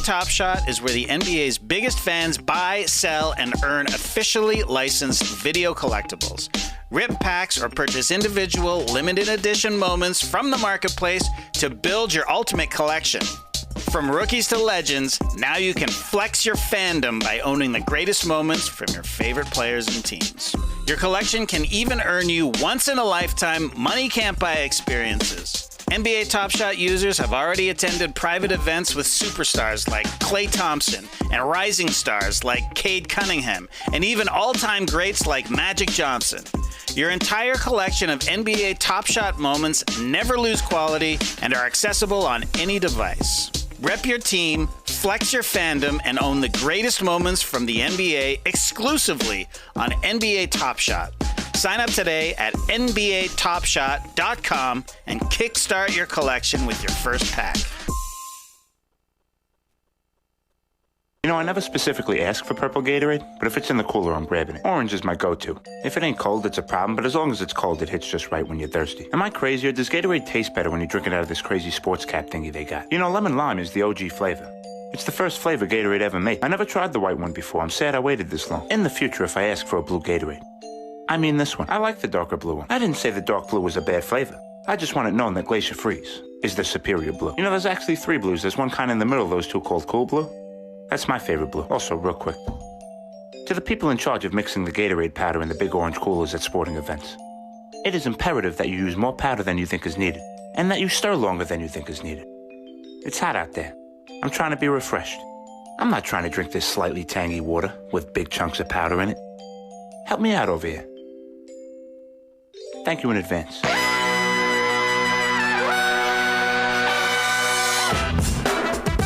NBA Top Shot is where the NBA's biggest fans buy, sell, and earn officially licensed video collectibles. Rip packs or purchase individual limited edition moments from the marketplace to build your ultimate collection. From rookies to legends, now you can flex your fandom by owning the greatest moments from your favorite players and teams. Your collection can even earn you once-in-a-lifetime money-can't-buy experiences. NBA Top Shot users have already attended private events with superstars like Klay Thompson and rising stars like Cade Cunningham, and even all-time greats like Magic Johnson. Your entire collection of NBA Top Shot moments never lose quality and are accessible on any device. Rep your team, flex your fandom, and own the greatest moments from the NBA exclusively on NBA Top Shot. Sign up today at NBATopShot.com and kickstart your collection with your first pack. You know, I never specifically ask for purple Gatorade, but if it's in the cooler, I'm grabbing it. Orange is my go-to. If it ain't cold, it's a problem, but as long as it's cold, it hits just right when you're thirsty. Am I crazy, or does Gatorade taste better when you drink it out of this crazy sports cap thingy they got? You know, lemon lime is the OG flavor. It's the first flavor Gatorade ever made. I never tried the white one before. I'm sad I waited this long. In the future, if I ask for a blue Gatorade. I mean this one. I like the darker blue one. I didn't say the dark blue was a bad flavor. I just want it known that Glacier Freeze is the superior blue. You know, there's actually 3 blues. There's one kind in the middle of those two called Cool Blue. That's my favorite blue. Also, real quick, to the people in charge of mixing the Gatorade powder in the big orange coolers at sporting events, it is imperative that you use more powder than you think is needed, and that you stir longer than you think is needed. It's hot out there. I'm trying to be refreshed. I'm not trying to drink this slightly tangy water with big chunks of powder in it. Help me out over here. Thank you in advance.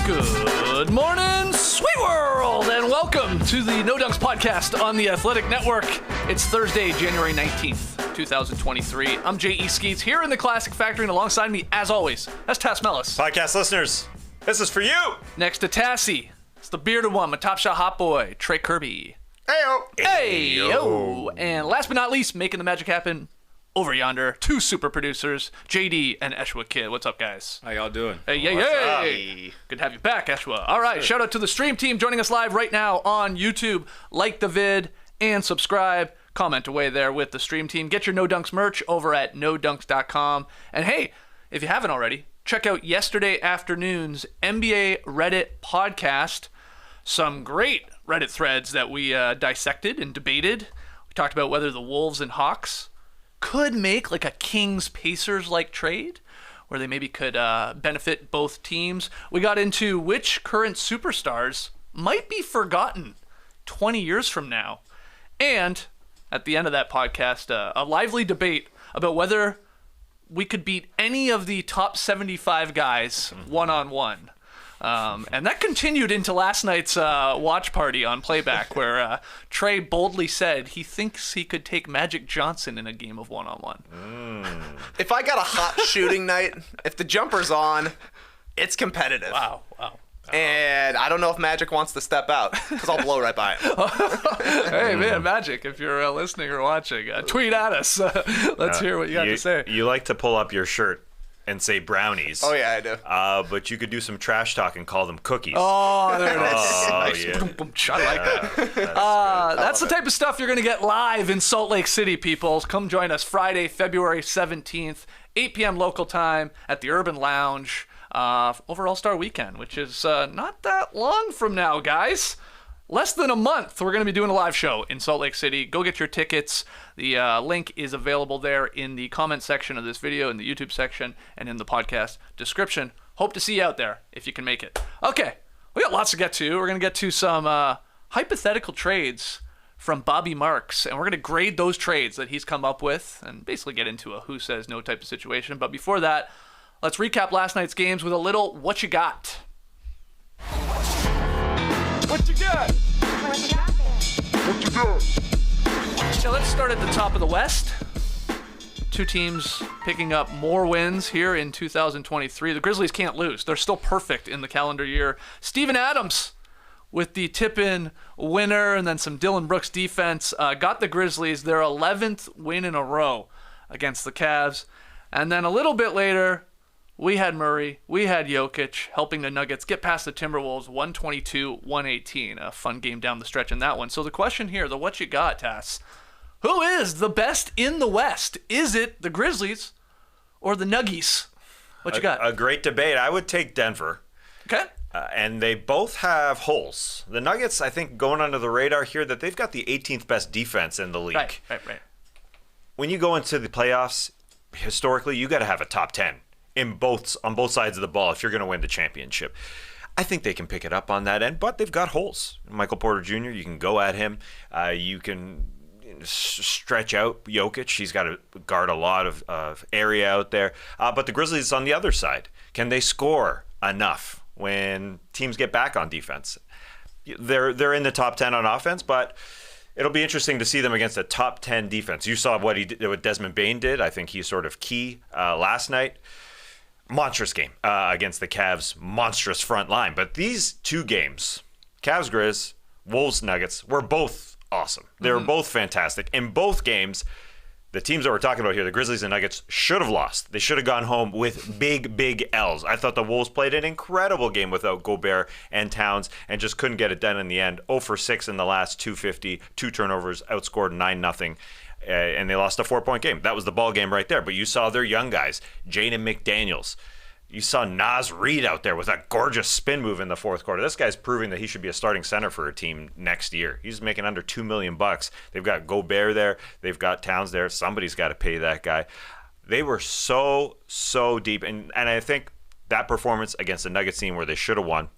Good morning, sweet world, and welcome to the No Dunks podcast on the Athletic Network. It's Thursday, January 19th, 2023. I'm J.E. Skeets here in the Classic Factory, and alongside me, as always, that's Tass Mellis. Podcast listeners, this is for you. Next to Tassie, it's the bearded one, my Top Shot hot boy, Trey Kirby. Heyo. Hey-yo. And last but not least, making the magic happen over yonder, 2 super producers, JD and Eshwa Kid. What's up, guys? How y'all doing? Hey, yay. Good to have you back, Eshwa. All right, shout out to the stream team joining us live right now on YouTube. Like the vid and subscribe. Comment away there with the stream team. Get your No Dunks merch over at nodunks.com. And hey, if you haven't already, check out yesterday afternoon's NBA Reddit podcast. Some great Reddit threads that we dissected and debated. We talked about whether the Wolves and Hawks could make like a Kings-Pacers-like trade, where they maybe could benefit both teams. We got into which current superstars might be forgotten 20 years from now. And at the end of that podcast, a lively debate about whether we could beat any of the top 75 guys one-on-one. And that continued into last night's watch party on Playback, where Trey boldly said he thinks he could take Magic Johnson in a game of one-on-one. If I got a hot shooting night, if the jumper's on, it's competitive. Wow. And I don't know if Magic wants to step out, because I'll blow right by him. Hey, man, Magic, if you're listening or watching, tweet at us. Let's hear what you got to say. You like to pull up your shirt and say brownies. Oh, yeah, I do. But you could do some trash talk and call them cookies. Oh, there it is. Nice. Yeah. Boom, boom, I like that. That's the type of stuff you're going to get live in Salt Lake City, people. Come join us Friday, February 17th, 8 p.m. local time at the Urban Lounge over All-Star Weekend, which is not that long from now, guys. Less than a month, we're going to be doing a live show in Salt Lake City. Go get your tickets. The link is available there in the comment section of this video, in the YouTube section, and in the podcast description. Hope to see you out there if you can make it. Okay, we got lots to get to. We're going to get to some hypothetical trades from Bobby Marks, and we're going to grade those trades that he's come up with and basically get into a who says no type of situation. But before that, let's recap last night's games with a little What You Got. What you got? What you got? What you got? So let's start at the top of the West. 2 teams picking up more wins here in 2023. The Grizzlies can't lose. They're still perfect in the calendar year. Steven Adams with the tip-in winner, and then some Dylan Brooks defense got the Grizzlies their 11th win in a row against the Cavs. And then a little bit later, We had Murray. We had Jokic helping the Nuggets get past the Timberwolves 122-118. A fun game down the stretch in that one. So the question here, the what you got, Tass. Who is the best in the West? Is it the Grizzlies or the Nuggies? What you got? A great debate. I would take Denver. Okay. And they both have holes. The Nuggets, I think, going under the radar here, that they've got the 18th best defense in the league. Right. When you go into the playoffs, historically, you got to have a top 10 on both sides of the ball if you're going to win the championship. I think they can pick it up on that end, but they've got holes. Michael Porter Jr., you can go at him. You can stretch out Jokic. He's got to guard a lot of area out there. But the Grizzlies on the other side, can they score enough when teams get back on defense? They're in the top 10 on offense, but it'll be interesting to see them against a top 10 defense. You saw what Desmond Bane did. I think he's sort of key last night. Monstrous game against the Cavs' monstrous front line. But these two games, Cavs Grizz, Wolves Nuggets, were both awesome. They were both fantastic. In both games, the teams that we're talking about here, the Grizzlies and Nuggets, should have lost. They should have gone home with big L's. I thought the Wolves played an incredible game without Gobert and Towns and just couldn't get it done in the end. 0 for 6 in the last 250, 2 turnovers, outscored 9-0. And they lost a 4-point game. That was the ball game right there. But you saw their young guys, Jaden McDaniels. You saw Naz Reid out there with a gorgeous spin move in the fourth quarter. This guy's proving that he should be a starting center for a team next year. He's making under $2 million. They've got Gobert there. They've got Towns there. Somebody's got to pay that guy. They were so deep. And I think that performance against the Nuggets team where they should have won,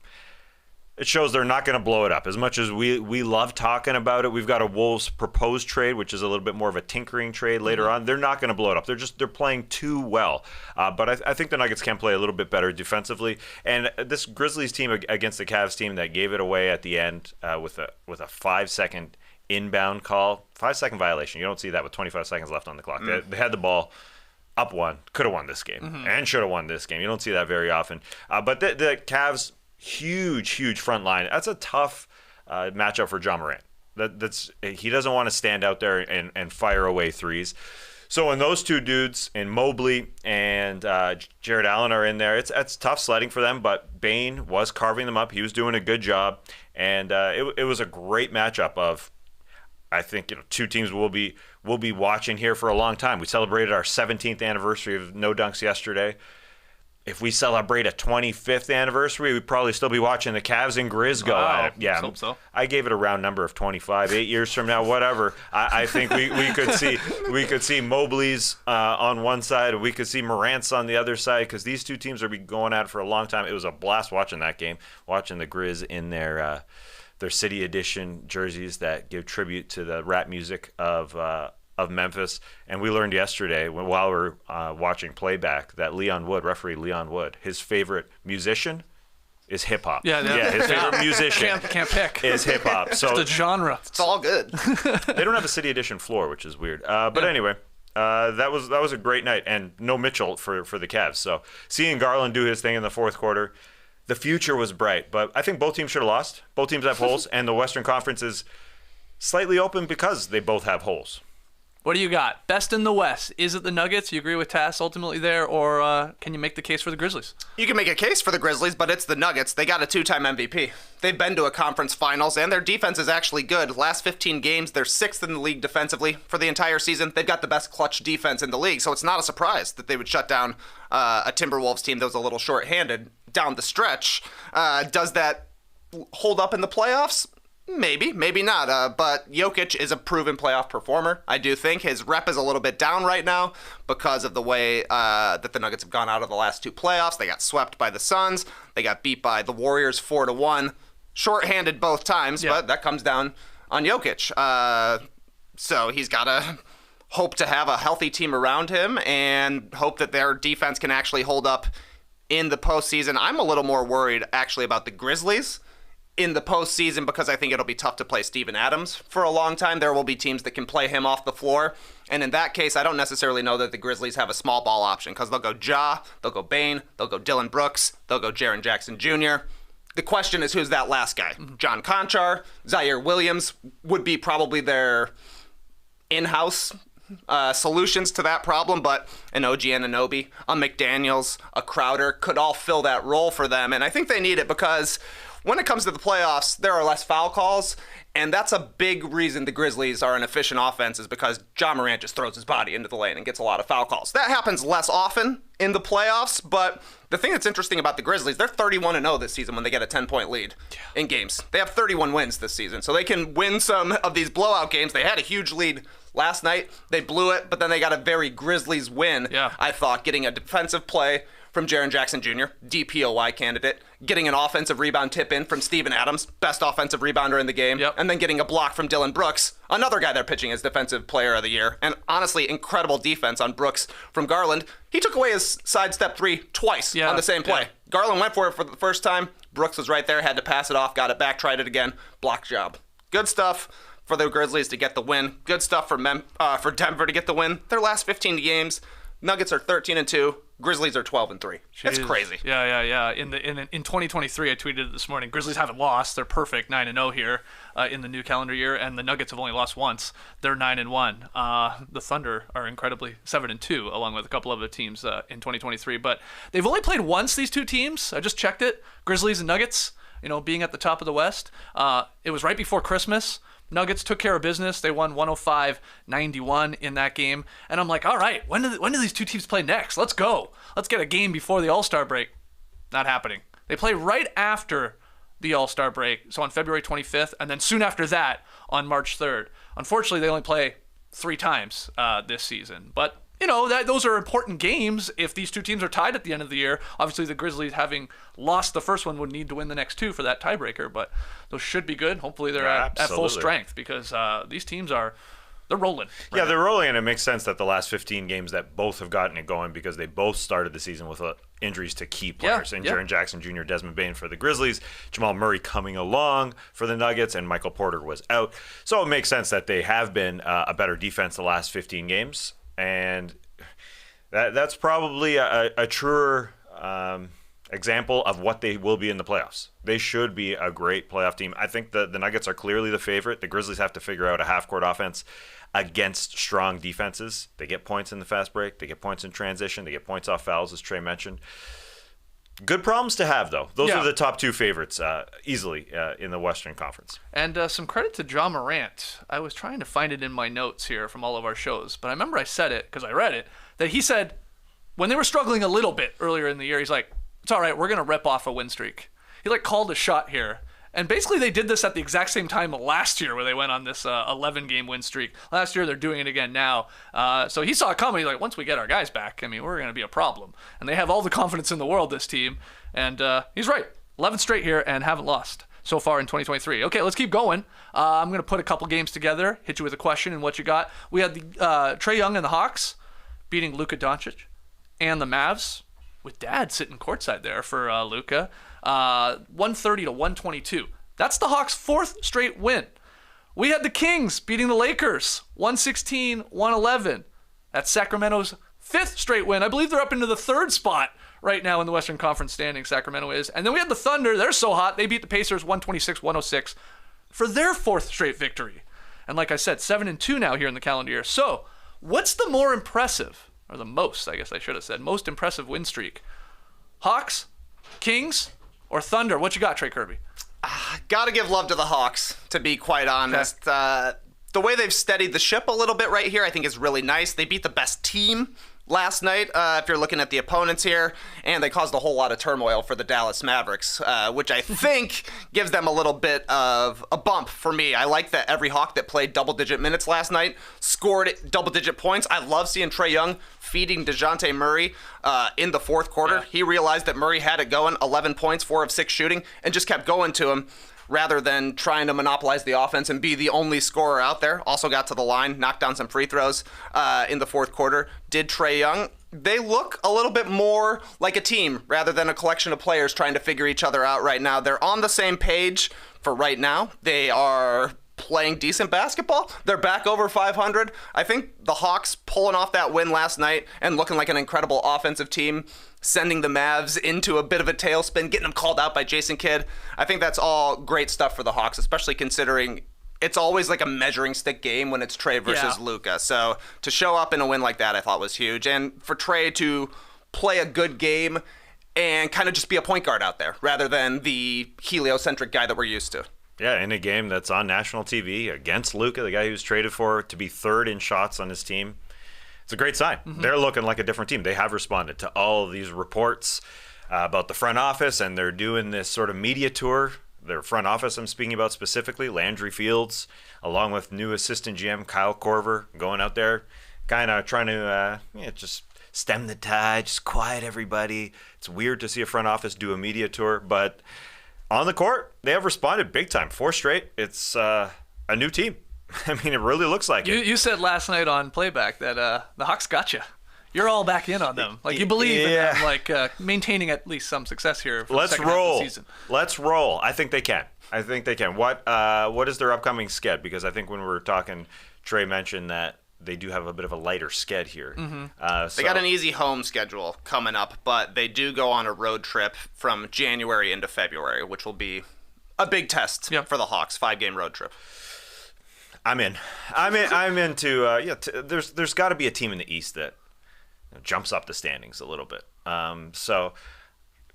it shows they're not going to blow it up. As much as we love talking about it, we've got a Wolves proposed trade, which is a little bit more of a tinkering trade later on. They're not going to blow it up. They're playing too well. But I think the Nuggets can play a little bit better defensively. And this Grizzlies team against the Cavs team that gave it away at the end with a 5-second inbound call, 5-second violation. You don't see that with 25 seconds left on the clock. They had the ball. Up one, could have won this game, and should have won this game. You don't see that very often. But the Cavs, huge front line. That's a tough matchup for John Morant. He doesn't want to stand out there and fire away threes. So when those two dudes, and Mobley and Jared Allen are in there, it's tough sledding for them. But Bane was carving them up. He was doing a good job, and it was a great matchup of. I think two teams we'll be watching here for a long time. We celebrated our 17th anniversary of No Dunks yesterday. If we celebrate a 25th anniversary, we'd probably still be watching the Cavs and Grizz go at it. Yeah, I hope so. I gave it a round number of 25. 8 years from now, whatever. I think we could see Mobley's on one side, and we could see Morant's on the other side, because these two teams are going at it for a long time. It was a blast watching that game, watching the Grizz in their City Edition jerseys that give tribute to the rap music of Memphis. And we learned yesterday while we were watching playback that referee Leon Wood, his favorite musician is hip hop. Yeah, his favorite musician can't pick is hip hop. So it's a genre. It's all good. They don't have a City Edition floor, which is weird. But anyway, that was a great night, and no Mitchell for the Cavs. So seeing Garland do his thing in the fourth quarter. The future was bright, but I think both teams should have lost. Both teams have holes, and the Western Conference is slightly open because they both have holes. What do you got? Best in the West. Is it the Nuggets? You agree with Tass ultimately there, or can you make the case for the Grizzlies? You can make a case for the Grizzlies, but it's the Nuggets. They got a 2-time MVP. They've been to a conference finals, and their defense is actually good. Last 15 games, they're 6th in the league defensively for the entire season. They've got the best clutch defense in the league, so it's not a surprise that they would shut down a Timberwolves team that was a little short-handed down the stretch. Does that hold up in the playoffs? Maybe not. But Jokic is a proven playoff performer. I do think his rep is a little bit down right now because of the way that the Nuggets have gone out of the last 2 playoffs. They got swept by the Suns. They got beat by the Warriors 4-1. Short-handed both times, but that comes down on Jokic. So he's got to hope to have a healthy team around him and hope that their defense can actually hold up in the postseason. I'm a little more worried actually about the Grizzlies in the postseason because I think it'll be tough to play Steven Adams for a long time. There will be teams that can play him off the floor. And in that case, I don't necessarily know that the Grizzlies have a small ball option because they'll go Ja, they'll go Bane, they'll go Dylan Brooks, they'll go Jaren Jackson Jr. The question is, who's that last guy? John Conchar, Zaire Williams would be probably their in-house solutions to that problem, but an OG Anunoby, a McDaniels, a Crowder could all fill that role for them. And I think they need it because when it comes to the playoffs, there are less foul calls. And that's a big reason the Grizzlies are an efficient offense is because Ja Morant just throws his body into the lane and gets a lot of foul calls. That happens less often in the playoffs, but the thing that's interesting about the Grizzlies, they're 31-0 this season when they get a 10-point lead in games. They have 31 wins this season, so they can win some of these blowout games. They had a huge lead last night. They blew it, but then they got a very Grizzlies win, I thought, getting a defensive play from Jaren Jackson Jr., DPOY candidate, getting an offensive rebound tip in from Steven Adams, best offensive rebounder in the game, and then getting a block from Dylan Brooks, another guy they're pitching as defensive player of the year. And honestly, incredible defense on Brooks from Garland. He took away his sidestep three twice on the same play. Garland went for it for the first time. Brooks was right there, had to pass it off, got it back, tried it again. Block job. Good stuff for the Grizzlies to get the win. Good stuff for Denver to get the win. Their last 15 games, Nuggets are 13-2. Grizzlies are 12-3. That's crazy. Yeah. In 2023, I tweeted it this morning. Grizzlies haven't lost. They're perfect, 9-0 here in the new calendar year, and the Nuggets have only lost once. They're 9-1. The Thunder are incredibly 7-2, along with a couple of other teams in 2023. But they've only played once. These two teams. I just checked it. Grizzlies and Nuggets. Being at the top of the West. It was right before Christmas. Nuggets took care of business. They won 105-91 in that game. And I'm like, all right, when do these two teams play next? Let's go. Let's get a game before the All-Star break. Not happening. They play right after the All-Star break, so on February 25th, and then soon after that on March 3rd. Unfortunately, they only play 3 times this season. But those are important games if these two teams are tied at the end of the year. Obviously, the Grizzlies, having lost the first one, would need to win the next 2 for that tiebreaker, but those should be good. Hopefully, they're at full strength because these teams they're rolling. Right they're rolling, and it makes sense that the last 15 games that both have gotten it going because they both started the season with injuries to key players. Jaren Jackson Jr., Desmond Bane for the Grizzlies, Jamal Murray coming along for the Nuggets, and Michael Porter was out. So it makes sense that they have been a better defense the last 15 games. And that's probably a truer example of what they will be in the playoffs. They should be a great playoff team. I think the Nuggets are clearly the favorite. The Grizzlies have to figure out a half-court offense against strong defenses. They get points in the fast break. They get points in transition. They get points off fouls, as Trey mentioned. Good problems to have, though. Those are the top 2 favorites easily in the Western Conference. And some credit to Ja Morant. I was trying to find it in my notes here from all of our shows, but I remember I said it, because I read it, that he said when they were struggling a little bit earlier in the year, he's like, it's all right, we're going to rip off a win streak. He called a shot here. And basically they did this at the exact same time last year where they went on this 11-game win streak. Last year they're doing it again now. So he saw it coming. He's like, once we get our guys back, we're going to be a problem. And they have all the confidence in the world, this team. And he's right. 11 straight here and haven't lost so far in 2023. Okay, let's keep going. I'm going to put a couple games together, hit you with a question and what you got. We had the Trae Young and the Hawks beating Luka Doncic and the Mavs, with Dad sitting courtside there for Luka. 130-122. That's the Hawks' 4th straight win. We had the Kings beating the Lakers, 116-111. That's Sacramento's 5th straight win. I believe they're up into the 3rd spot right now in the Western Conference standings, Sacramento is. And then we had the Thunder. They're so hot. They beat the Pacers 126-106 for their 4th straight victory. And like I said, 7-2 now here in the calendar year. So what's the more impressive, or the most, I guess I should have said, most impressive win streak? Hawks, Kings, or Thunder? What you got, Trey Kirby? Gotta give love to the Hawks, to be quite honest. Okay. The way they've steadied the ship a little bit right here, I think is really nice. They beat the best team last night, if you're looking at the opponents here, and they caused a whole lot of turmoil for the Dallas Mavericks, which I think gives them a little bit of a bump for me. I like that every Hawk that played double-digit minutes last night scored double-digit points. I love seeing Trae Young feeding DeJounte Murray in the 4th quarter. Yeah. He realized that Murray had it going, 11 points, 4 of 6 shooting, and just kept going to him, rather than trying to monopolize the offense and be the only scorer out there. Also got to the line, knocked down some free throws in the 4th quarter. Did Trae Young. They look a little bit more like a team rather than a collection of players trying to figure each other out right now. They're on the same page for right now. They are playing decent basketball. They're back over 500. I think the Hawks pulling off that win last night and looking like an incredible offensive team, sending the Mavs into a bit of a tailspin, getting them called out by Jason Kidd. I think that's all great stuff for the Hawks, especially considering it's always like a measuring stick game when it's Trae versus Luka. So to show up in a win like that, I thought was huge. And for Trae to play a good game and kind of just be a point guard out there rather than the heliocentric guy that we're used to. Yeah, in a game that's on national TV against Luka, the guy he was traded for, to be third in shots on his team. It's a great sign. Mm-hmm. They're looking like a different team. They have responded to all of these reports about the front office, and they're doing this sort of media tour. Their front office I'm speaking about specifically, Landry Fields, along with new assistant GM Kyle Korver, going out there kind of trying to just stem the tide, just quiet everybody. It's weird to see a front office do a media tour, but on the court, they have responded big time. 4 straight. It's a new team. I mean, it really looks like it. You said last night on playback that the Hawks got you. You're all back in on them. Like, you believe in them, like, maintaining at least some success here for the second half of the season. Let's roll. I think they can. What is their upcoming sked? Because I think when we were talking, Trae mentioned that they do have a bit of a lighter sked here. Mm-hmm. They got an easy home schedule coming up, but they do go on a road trip from January into February, which will be a big test for the Hawks. 5-game road trip. I'm in. I'm into. There's got to be a team in the East that jumps up the standings a little bit. So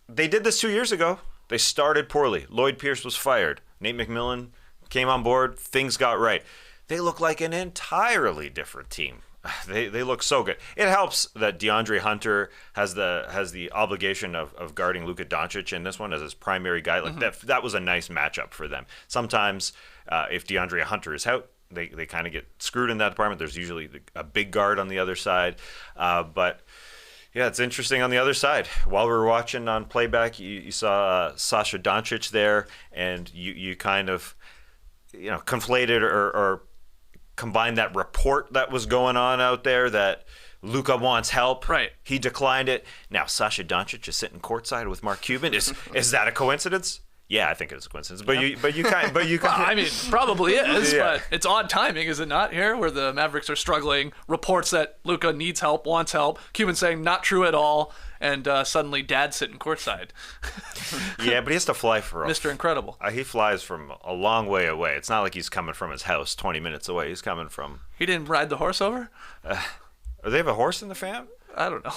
they did this 2 years ago. They started poorly. Lloyd Pierce was fired. Nate McMillan came on board. Things got right. They look like an entirely different team. They look so good. It helps that DeAndre Hunter has the obligation of guarding Luka Doncic in this one as his primary guy. Like that was a nice matchup for them. Sometimes if DeAndre Hunter is out, they kind of get screwed in that department. There's usually a big guard on the other side. But yeah, it's interesting on the other side. While we were watching on playback, you saw Sasha Doncic there, and you kind of conflated or combined that report that was going on out there that Luka wants help. Right. He declined it. Now Sasha Doncic is sitting courtside with Mark Cuban. Is that a coincidence? Yeah, I think it's a coincidence. But you kind. Well, I mean, probably is, but it's odd timing, is it not? Here, where the Mavericks are struggling, reports that Luka needs help, wants help. Cuban saying not true at all, and suddenly Dad's sitting courtside. Yeah, but he has to fly for Mr. Incredible. He flies from a long way away. It's not like he's coming from his house 20 minutes away. He's coming from. He didn't ride the horse over? Do they have a horse in the fam? I don't know.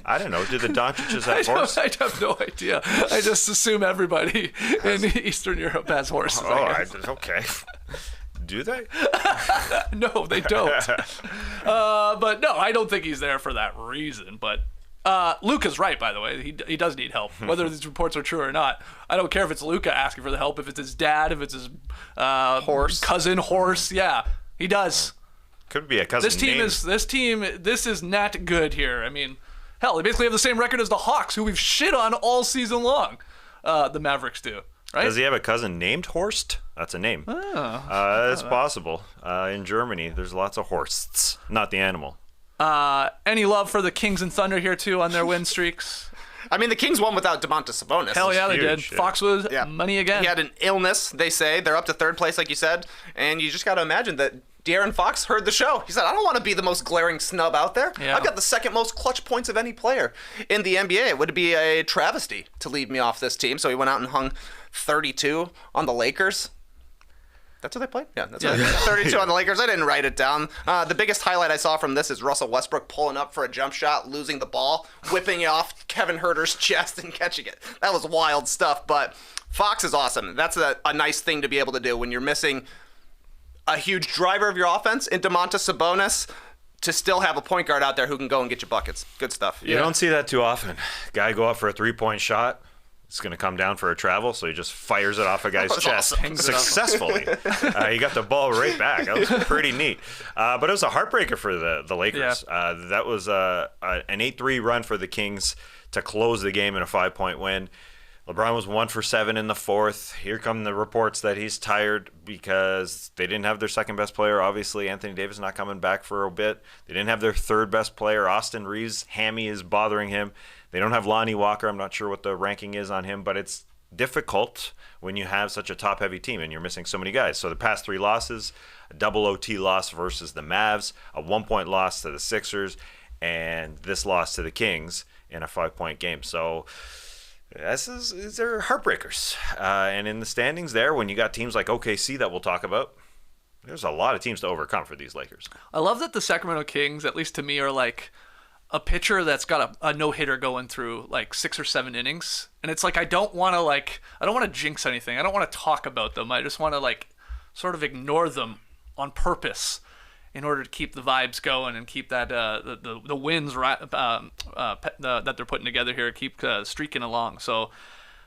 I don't know. Do the Doncic's have horse? I have no idea. I just assume everybody in Eastern Europe has horses. Okay. Do they? No, they don't. But no, I don't think he's there for that reason. But Luka's right, by the way. He does need help, whether these reports are true or not. I don't care if it's Luka asking for the help, if it's his dad, if it's his cousin horse. Yeah, he does. Could be a cousin. This is not good here. I mean, hell, they basically have the same record as the Hawks, who we've shit on all season long. The Mavericks do. Right? Does he have a cousin named Horst? That's a name. It's possible. In Germany, there's lots of Horsts, not the animal. Any love for the Kings and Thunder here, too, on their win streaks? I mean, the Kings won without Domantas Sabonis. Hell yeah, they did. Yeah. Fox was money again. He had an illness, they say. They're up to third place, like you said. And you just got to imagine that De'Aaron Fox heard the show. He said, I don't want to be the most glaring snub out there. Yeah. I've got the second most clutch points of any player in the NBA. It would be a travesty to leave me off this team. So he went out and hung 32 on the Lakers. That's what they played? Yeah, that's what they played. 32 on the Lakers. I didn't write it down. The biggest highlight I saw from this is Russell Westbrook pulling up for a jump shot, losing the ball, whipping it off Kevin Huerter's chest and catching it. That was wild stuff, but Fox is awesome. That's a nice thing to be able to do when you're missing a huge driver of your offense in Domantas Sabonis, to still have a point guard out there who can go and get you buckets. Good stuff. You don't see that too often. Guy go up for a 3-point shot. It's going to come down for a travel, so he just fires it off a guy's chest awesome. successfully. He got the ball right back. That was pretty neat. But it was a heartbreaker for the Lakers. Yeah. That was an 8-3 run for the Kings to close the game in a 5-point win. LeBron was 1 for 7 in the fourth. Here come the reports that he's tired because they didn't have their second best player. Obviously, Anthony Davis not coming back for a bit. They didn't have their third best player. Austin Reeves' hammy is bothering him. They don't have Lonnie Walker. I'm not sure what the ranking is on him, but it's difficult when you have such a top-heavy team and you're missing so many guys. So the past 3 losses, a double OT loss versus the Mavs, a 1-point loss to the Sixers, and this loss to the Kings in a 5-point game. So These are heartbreakers. And in the standings there, when you got teams like OKC that we'll talk about, there's a lot of teams to overcome for these Lakers. I love that the Sacramento Kings, at least to me, are like a pitcher that's got a no-hitter going through like 6 or 7 innings. And it's like I don't want to jinx anything. I don't want to talk about them. I just want to like sort of ignore them on purpose in order to keep the vibes going and keep that the wins that they're putting together here, keep streaking along. So,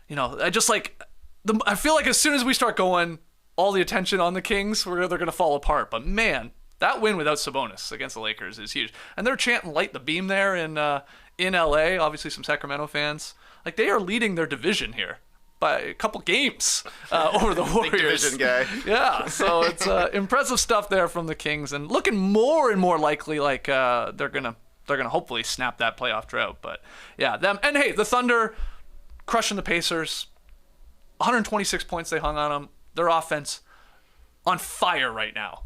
I feel like as soon as we start going, all the attention on the Kings, they're going to fall apart. But man, that win without Sabonis against the Lakers is huge. And they're chanting "Light the Beam" there in LA. Obviously, some Sacramento fans, like they are leading their division here by a couple games over the Warriors. Big division guy. Yeah, so it's impressive stuff there from the Kings, and looking more and more likely like they're gonna hopefully snap that playoff drought. But yeah, them, and hey, the Thunder crushing the Pacers, 126 points they hung on them. Their offense on fire right now,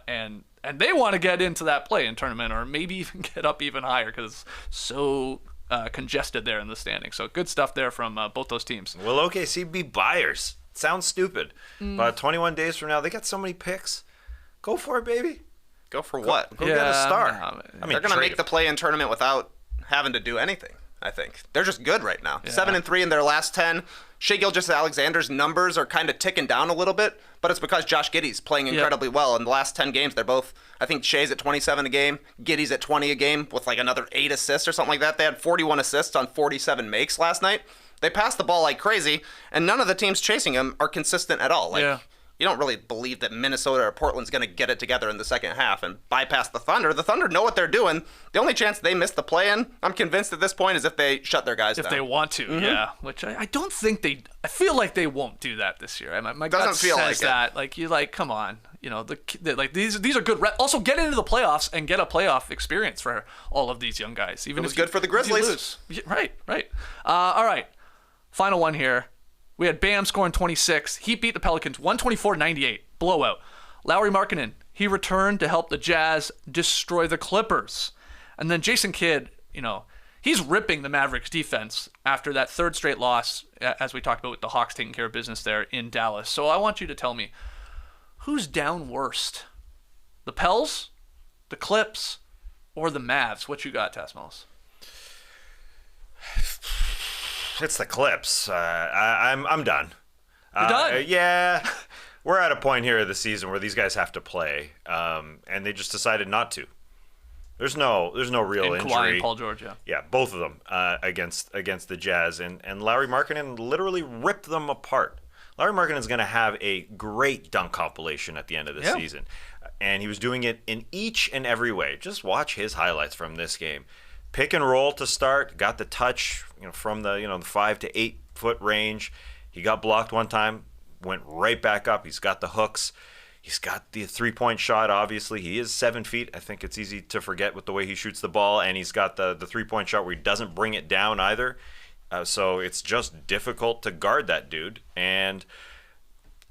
and they want to get into that play-in tournament or maybe even get up even higher because it's so congested there in the standings. So good stuff there from both those teams. Will OKC be buyers? Sounds stupid. But 21 days from now, they got so many picks. Go for it, baby. Go for what? Go get a star. They're going to make the play-in tournament without having to do anything, I think. They're just good right now. 7-3 in their last 10. Shai Gilgeous-Alexander's numbers are kind of ticking down a little bit, but it's because Josh Giddey's playing incredibly well. In the last 10 games, they're both, I think Shai's at 27 a game, Giddey's at 20 a game with like another 8 assists or something like that. They had 41 assists on 47 makes last night. They pass the ball like crazy, and none of the teams chasing him are consistent at all. You don't really believe that Minnesota or Portland's going to get it together in the second half and bypass the Thunder. The Thunder know what they're doing. The only chance they miss the play-in, I'm convinced at this point, is if they shut their guys down. If they want to, yeah. Which I don't think they... I feel like they won't do that this year. My gut says that. Like, you're like, come on. These are good... Also, get into the playoffs and get a playoff experience for all of these young guys. Even it was good for the Grizzlies. Right. All right. Final one here. We had Bam scoring 26. He beat the Pelicans 124-98. Blowout. Lowry Markkanen, he returned to help the Jazz destroy the Clippers. And then Jason Kidd, he's ripping the Mavericks defense after that third straight loss, as we talked about with the Hawks taking care of business there in Dallas. So I want you to tell me, who's down worst? The Pels, the Clips, or the Mavs? What you got, Tasmos? It's the Clips. I'm done. You're done? Yeah. We're at a point here of the season where these guys have to play, and they just decided not to. There's no real injury. Kawhi and Paul George, yeah. Yeah, both of them against the Jazz, and Lowry Markkanen literally ripped them apart. Lowry Markkanen's going to have a great dunk compilation at the end of the season, and he was doing it in each and every way. Just watch his highlights from this game. Pick and roll to start, got the touch, from the 5 to 8 foot range. He got blocked one time, went right back up. He's got the hooks. He's got the 3-point shot, obviously. He is 7 feet. I think it's easy to forget with the way he shoots the ball. And he's got the 3-point shot where he doesn't bring it down either. So it's just difficult to guard that dude. And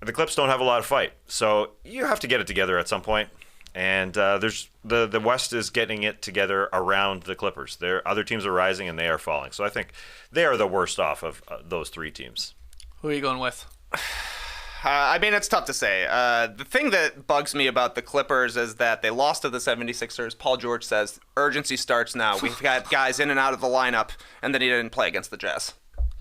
the Clips don't have a lot of fight. So you have to get it together at some point. And there's the West is getting it together around the Clippers. Their other teams are rising and they are falling. So I think they are the worst off of those 3 teams. Who are you going with? It's tough to say. The thing that bugs me about the Clippers is that they lost to the 76ers. Paul George says, urgency starts now. We've got guys in and out of the lineup, and then he didn't play against the Jazz.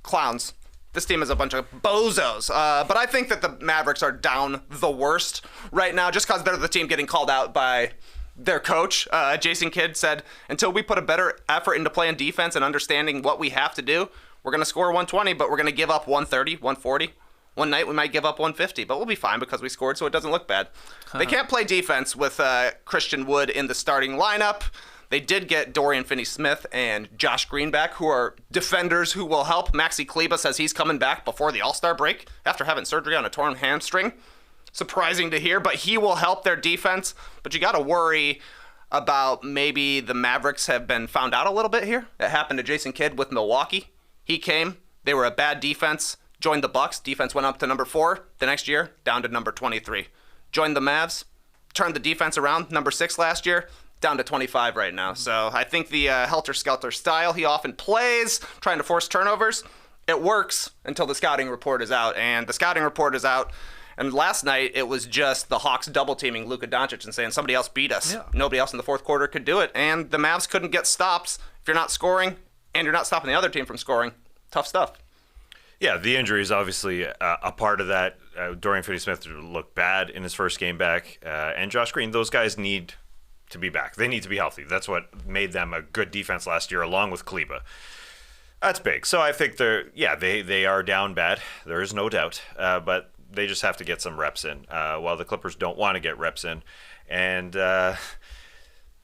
Clowns. This team is a bunch of bozos. But I think that the Mavericks are down the worst right now just because they're the team getting called out by their coach. Jason Kidd said, until we put a better effort into playing defense and understanding what we have to do, we're going to score 120, but we're going to give up 130, 140. One night we might give up 150, but we'll be fine because we scored, so it doesn't look bad. They can't play defense with Christian Wood in the starting lineup. They did get Dorian Finney-Smith and Josh Green back, who are defenders who will help. Maxi Kleber says he's coming back before the All-Star break after having surgery on a torn hamstring. Surprising to hear, but he will help their defense. But you got to worry about maybe the Mavericks have been found out a little bit here. That happened to Jason Kidd with Milwaukee. He came. They were a bad defense. Joined the Bucks. Defense went up to number 4. The next year, down to number 23. Joined the Mavs. Turned the defense around. Number 6 last year. Down to 25 right now. So I think the helter-skelter style he often plays, trying to force turnovers, It works until the scouting report is out, and the scouting report is out. And last night, it was just the Hawks double-teaming Luka Doncic and saying somebody else beat us. Yeah. Nobody else in the fourth quarter could do it, and the Mavs couldn't get stops. If you're not scoring and you're not stopping the other team from scoring, tough stuff. Yeah, the injury is obviously a part of that. Dorian Finney-Smith looked bad in his first game back, and Josh Green, those guys need to be back. They need to be healthy. That's what made them a good defense last year, along with Kleba. That's big. So I think they are down bad. There is no doubt, but they just have to get some reps in. While the Clippers don't want to get reps in, and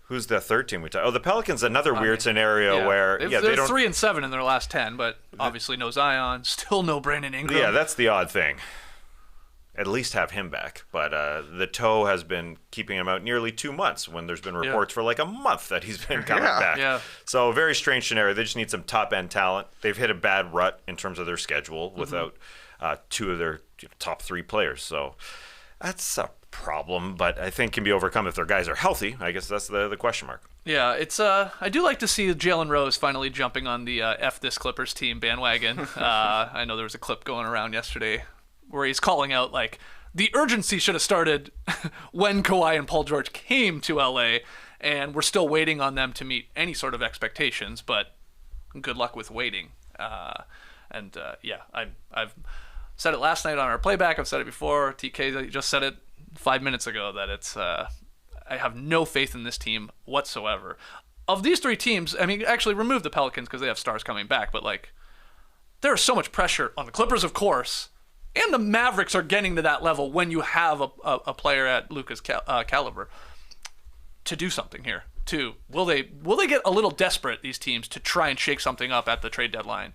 who's the third team we talk? Oh, the Pelicans, another weird scenario where they're they don't 3-7 in their last 10, but obviously no Zion, still no Brandon Ingram. Yeah, that's the odd thing. At least have him back. But the toe has been keeping him out nearly 2 months when there's been reports for like a month that he's been coming back. Yeah. So a very strange scenario. They just need some top-end talent. They've hit a bad rut in terms of their schedule without two of their top three players. So that's a problem, but I think can be overcome if their guys are healthy. I guess that's the question mark. Yeah, it's I do like to see Jalen Rose finally jumping on the F this Clippers team bandwagon. I know there was a clip going around yesterday where he's calling out like the urgency should have started when Kawhi and Paul George came to LA, and we're still waiting on them to meet any sort of expectations, but good luck with waiting. I've said it last night on our playback. I've said it before. TK just said it 5 minutes ago that it's I have no faith in this team whatsoever. Of these three teams, I mean, actually remove the Pelicans because they have stars coming back, but like there is so much pressure on the Clippers, of course, and the Mavericks are getting to that level when you have a player at Luka's caliber to do something here. Will they get a little desperate, these teams, to try and shake something up at the trade deadline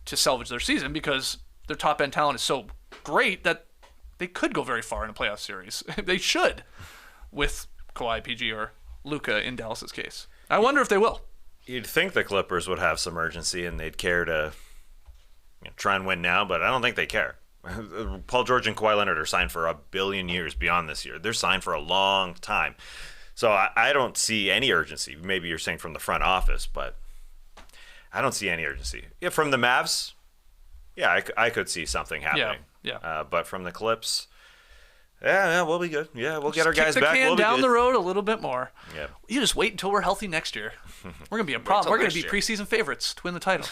to salvage their season because their top end talent is so great that they could go very far in a playoff series. They should, with Kawhi, PG, or Luka in Dallas's case. I wonder if they will. You'd think the Clippers would have some urgency and they'd care to try and win now, but I don't think they care. Paul George and Kawhi Leonard are signed for 1 billion years beyond this year. They're signed for a long time. So I don't see any urgency. Maybe you're saying from the front office, but I don't see any urgency. Yeah, from the Mavs, yeah, I could see something happening. Yeah. But from the Clips, yeah, we'll be good. Yeah, we'll get our guys back. Kick the can we'll down the road a little bit more. Yeah. You just wait until we're healthy next year. We're going to be a problem. We're going to be preseason favorites to win the title.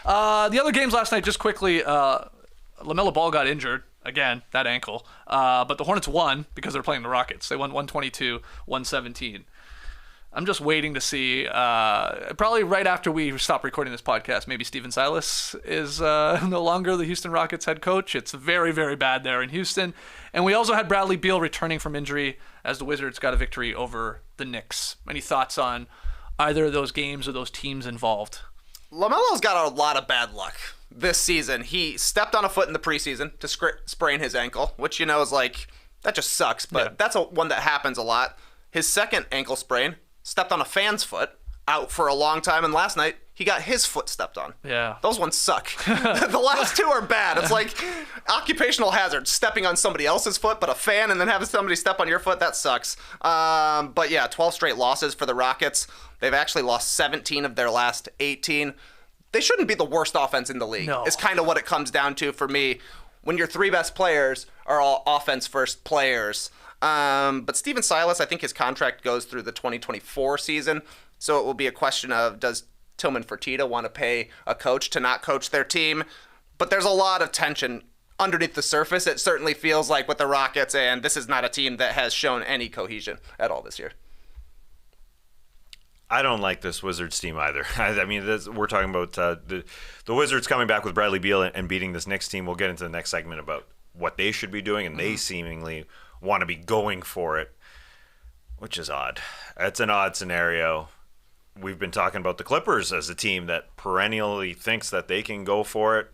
The other games last night, just quickly, LaMelo Ball got injured. Again, that ankle. But the Hornets won because they're playing the Rockets. They won 122-117. I'm just waiting to see, probably right after we stop recording this podcast, maybe Steven Silas is no longer the Houston Rockets head coach. It's very, very bad there in Houston. And we also had Bradley Beal returning from injury as the Wizards got a victory over the Knicks. Any thoughts on either of those games or those teams involved? LaMelo's got a lot of bad luck this season. He stepped on a foot in the preseason to sprain his ankle, which, is like, that just sucks. But that's one that happens a lot. His second ankle sprain, stepped on a fan's foot, out for a long time, and last night he got his foot stepped on. Yeah. Those ones suck. The last two are bad. It's like occupational hazard, stepping on somebody else's foot, but a fan and then having somebody step on your foot, that sucks. But yeah, 12 straight losses for the Rockets. They've actually lost 17 of their last 18. They shouldn't be the worst offense in the league. No. It's kind of what it comes down to for me. When your three best players are all offense-first players. But Steven Silas, I think his contract goes through the 2024 season, so it will be a question of does Tillman Fertitta want to pay a coach to not coach their team? But there's a lot of tension underneath the surface. It certainly feels like with the Rockets, and this is not a team that has shown any cohesion at all this year. I don't like this Wizards team either. I mean, we're talking about the Wizards coming back with Bradley Beal and beating this Knicks team. We'll get into the next segment about what they should be doing, and they seemingly want to be going for it, which is odd. It's an odd scenario. We've been talking about the Clippers as a team that perennially thinks that they can go for it.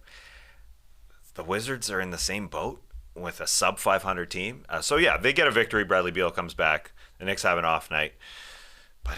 The Wizards are in the same boat with a sub-500 team. So, yeah, they get a victory. Bradley Beal comes back. The Knicks have an off night. But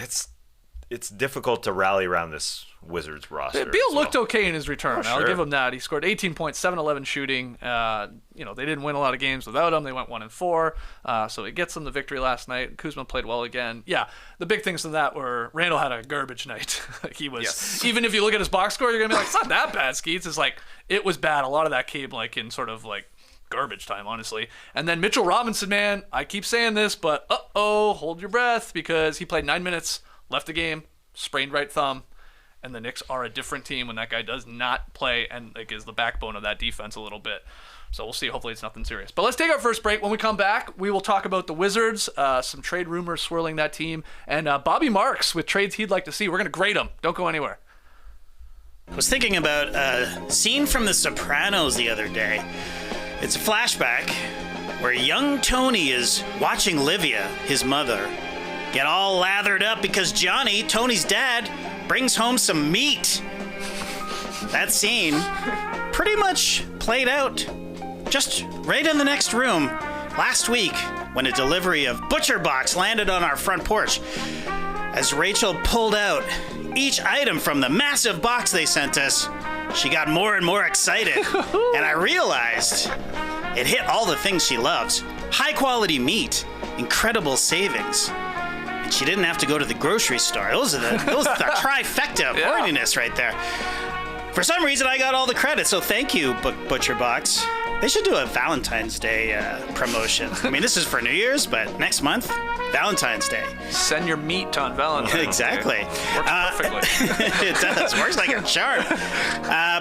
it's difficult to rally around this Wizards roster. Beal looked okay in his return. Sure. I'll give him that. He scored 18 points, 7-11 shooting. They didn't win a lot of games without him. They went 1-4. So it gets them the victory last night. Kuzma played well again. Yeah, the big things from that were Randall had a garbage night. He was, even if you look at his box score, you're going to be like, it's not that bad, Skeets. It's like, it was bad. A lot of that came in sort of garbage time, honestly. And then Mitchell Robinson, man, I keep saying this, but hold your breath, because he played 9 minutes, left the game, sprained right thumb. And the Knicks are a different team when that guy does not play and is the backbone of that defense a little bit. So we'll see. Hopefully it's nothing serious. But let's take our first break. When we come back, we will talk about the Wizards, some trade rumors swirling that team, and Bobby Marks with trades he'd like to see. We're going to grade him. Don't go anywhere. I was thinking about a scene from The Sopranos the other day. It's a flashback where young Tony is watching Livia, his mother, get all lathered up because Johnny, Tony's dad, brings home some meat. That scene pretty much played out just right in the next room last week when a delivery of Butcher Box landed on our front porch. As Rachel pulled out each item from the massive box they sent us, she got more and more excited. And I realized it hit all the things she loves. High quality meat, incredible savings. She didn't have to go to the grocery store. Those are the trifecta of horniness right there. For some reason, I got all the credit, so thank you, Butcher Box. They should do a Valentine's Day promotion. I mean, this is for New Year's, but next month, Valentine's Day. Send your meat on Valentine's Exactly. Day. Works perfectly. It does. Works like a charm.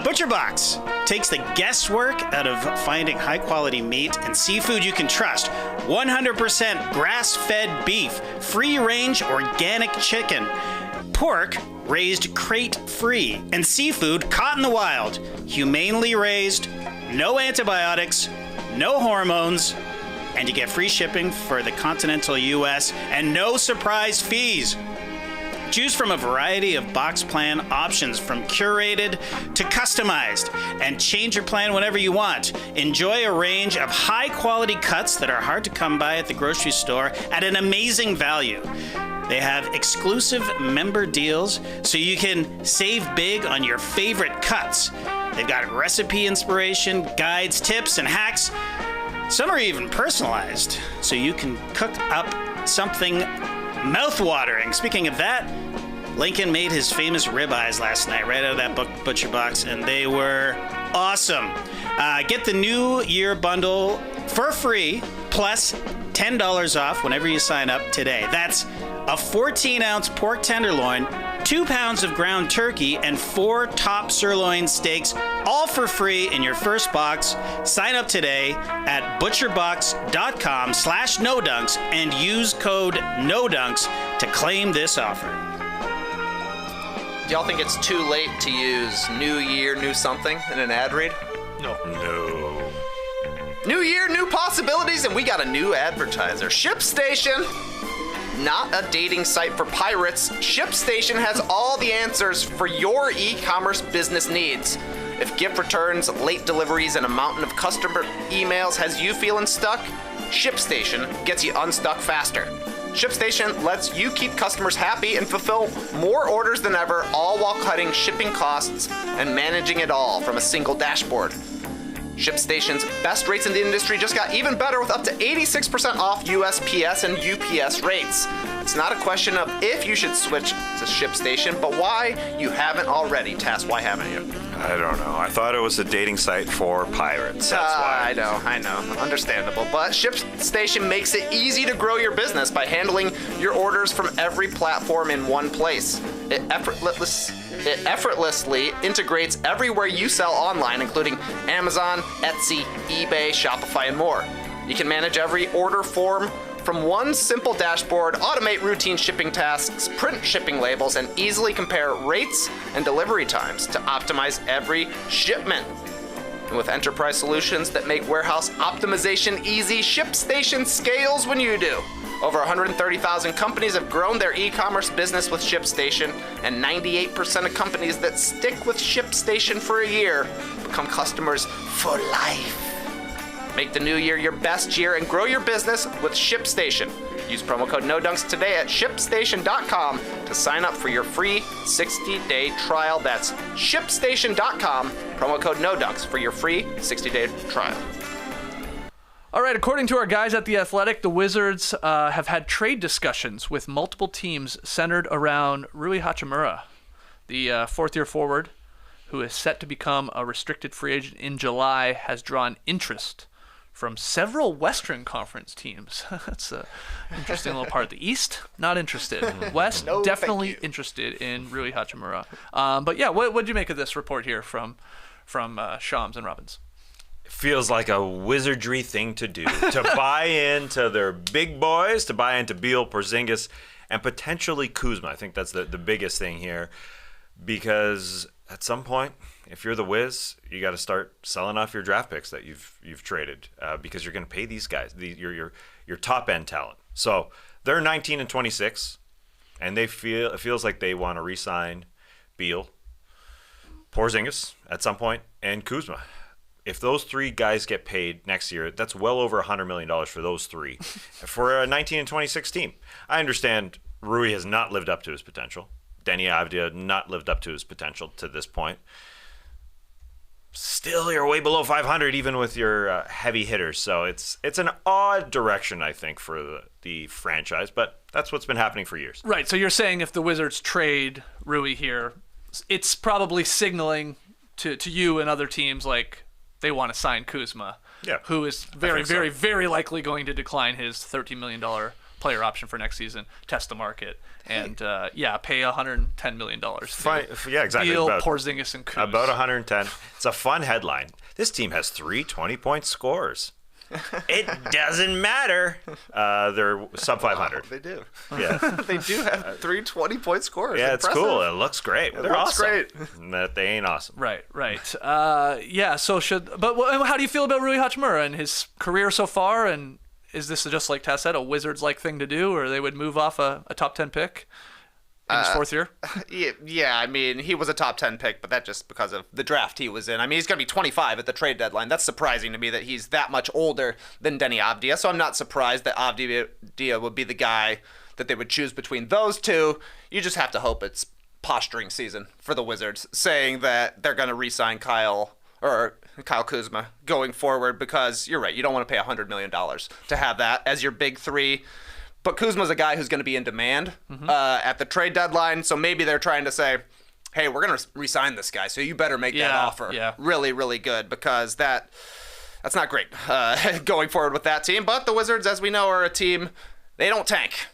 Butcher Box takes the guesswork out of finding high-quality meat and seafood you can trust. 100% grass-fed beef, free-range organic chicken, pork raised crate-free, and seafood caught in the wild, humanely raised, no antibiotics, no hormones, and you get free shipping for the continental U.S. and no surprise fees. Choose from a variety of box plan options, from curated to customized, and change your plan whenever you want. Enjoy a range of high-quality cuts that are hard to come by at the grocery store at an amazing value. They have exclusive member deals so you can save big on your favorite cuts. They've got recipe inspiration, guides, tips, and hacks. Some are even personalized, so you can cook up something mouth-watering. Speaking of that, Lincoln made his famous ribeyes last night right out of that Butcher Box, and they were awesome. Get the New Year bundle for free, plus $10 off whenever you sign up today. That's a 14-ounce pork tenderloin, 2 pounds of ground turkey, and 4 top sirloin steaks, all for free in your first box. Sign up today at butcherbox.com/nodunks and use code NODUNKS to claim this offer. Do y'all think it's too late to use New Year, New Something in an ad read? No. New year, new possibilities, and we got a new advertiser. ShipStation. Not a dating site for pirates, ShipStation has all the answers for your e-commerce business needs. If gift returns, late deliveries, and a mountain of customer emails has you feeling stuck, ShipStation gets you unstuck faster. ShipStation lets you keep customers happy and fulfill more orders than ever, all while cutting shipping costs and managing it all from a single dashboard. ShipStation's best rates in the industry just got even better with up to 86% off USPS and UPS rates. It's not a question of if you should switch to ShipStation, but why you haven't already. Tass, why haven't you? I don't know. I thought it was a dating site for pirates. That's why. I know. Understandable. But ShipStation makes it easy to grow your business by handling your orders from every platform in one place. It effortlessly integrates everywhere you sell online, including Amazon, Etsy, eBay, Shopify, and more. You can manage every order form from one simple dashboard, automate routine shipping tasks, print shipping labels, and easily compare rates and delivery times to optimize every shipment. And with enterprise solutions that make warehouse optimization easy, ShipStation scales when you do. Over 130,000 companies have grown their e-commerce business with ShipStation, and 98% of companies that stick with ShipStation for a year become customers for life. Make the new year your best year and grow your business with ShipStation. Use promo code NODUNKS today at ShipStation.com to sign up for your free 60-day trial. That's ShipStation.com, promo code NODUNKS for your free 60-day trial. All right, according to our guys at The Athletic, the Wizards have had trade discussions with multiple teams centered around Rui Hachimura, the fourth-year forward who is set to become a restricted free agent in July, has drawn interest from several Western Conference teams. That's an interesting little part. The East, not interested. West, No, definitely thank you. interested in Rui Hachimura. But yeah, what did you make of this report here from Shams and Robbins? Feels like a wizardry thing to do, to buy into their big boys, to buy into Beal, Porzingis, and potentially Kuzma. I think that's the biggest thing here, because at some point, if you're the Wiz, you got to start selling off your draft picks that you've traded, because you're going to pay these guys, your top end talent. So they're 19 and 26, and it feels like they want to re-sign Beal, Porzingis at some point, and Kuzma. If those three guys get paid next year, that's well over $100 million for those three for a 19 and 26 team. I understand Rui has not lived up to his potential. Denny Avdia not lived up to his potential to this point. Still, you're way below 500 even with your heavy hitters. So it's an odd direction, I think, for the franchise, but that's what's been happening for years. Right, so you're saying if the Wizards trade Rui here, it's probably signaling to you and other teams like they want to sign Kuzma, who is very likely going to decline his $13 million player option for next season, test the market, and pay $110 million. Yeah, exactly. Beal, Porzingis, and Kuz. About 110. It's a fun headline. This team has 3 20-point scorers. It doesn't matter. They're sub 500. They do. Yeah. They do have 3 20-point scorers. Yeah, Impressive. it's cool. It looks great. They're looks awesome. great. But they ain't awesome. Right. So how do you feel about Rui Hachimura and his career so far? And is this just like Tess said, a Wizards-like thing to do, or they would move off a top 10 pick in his fourth year? Yeah, I mean, he was a top 10 pick, but that's just because of the draft he was in. I mean, he's going to be 25 at the trade deadline. That's surprising to me that he's that much older than Denny Avdia, so I'm not surprised that Avdia would be the guy that they would choose between those two. You just have to hope it's posturing season for the Wizards, saying that they're going to re-sign Kyle Kuzma going forward, because you're right, you don't want to pay $100 million to have that as your big three. But Kuzma's a guy who's going to be in demand at the trade deadline, so maybe they're trying to say, hey, we're going to re-sign this guy, so you better make that offer really, really good, because that's not great going forward with that team. But the Wizards, as we know, are a team, they don't tank.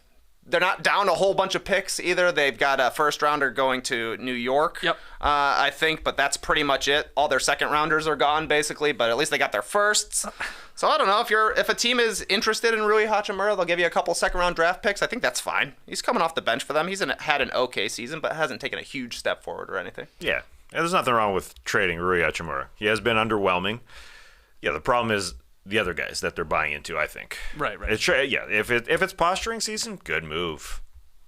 They're not down a whole bunch of picks either. They've got a first-rounder going to New York, I think, but that's pretty much it. All their second-rounders are gone, basically, but at least they got their firsts. So I don't know, if a team is interested in Rui Hachimura, they'll give you a couple second-round draft picks. I think that's fine. He's coming off the bench for them. He's had an okay season, but hasn't taken a huge step forward or anything. Yeah, there's nothing wrong with trading Rui Hachimura. He has been underwhelming. Yeah, the problem is the other guys that they're buying into, I think. Right. If it's posturing season, good move.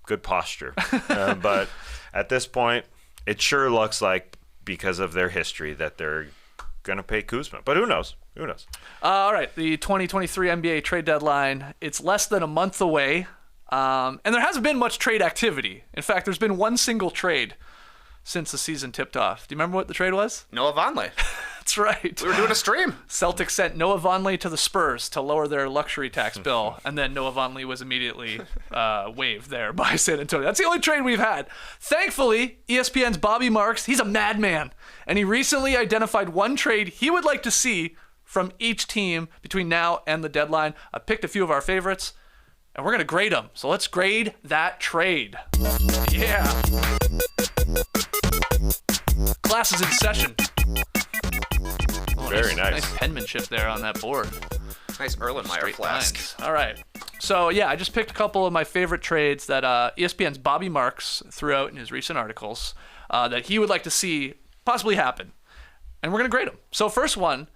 Good posture. But at this point, it sure looks like, because of their history, that they're going to pay Kuzma. But who knows? All right, the 2023 NBA trade deadline, it's less than a month away, and there hasn't been much trade activity. In fact, there's been one single trade since the season tipped off. Do you remember what the trade was? Noah Vonleh. That's right. We were doing a stream. Celtics sent Noah Vonleh to the Spurs to lower their luxury tax bill, and then Noah Vonleh was immediately waived there by San Antonio. That's the only trade we've had. Thankfully, ESPN's Bobby Marks, he's a madman, and he recently identified one trade he would like to see from each team between now and the deadline. I picked a few of our favorites, and we're going to grade them. So let's grade that trade. Yeah. Class is in session. Very nice. Nice penmanship there on that board. Nice Erlenmeyer Straight flask. lines. All right. So, yeah, I just picked a couple of my favorite trades that ESPN's Bobby Marks threw out in his recent articles that he would like to see possibly happen. And we're going to grade them. So, first one,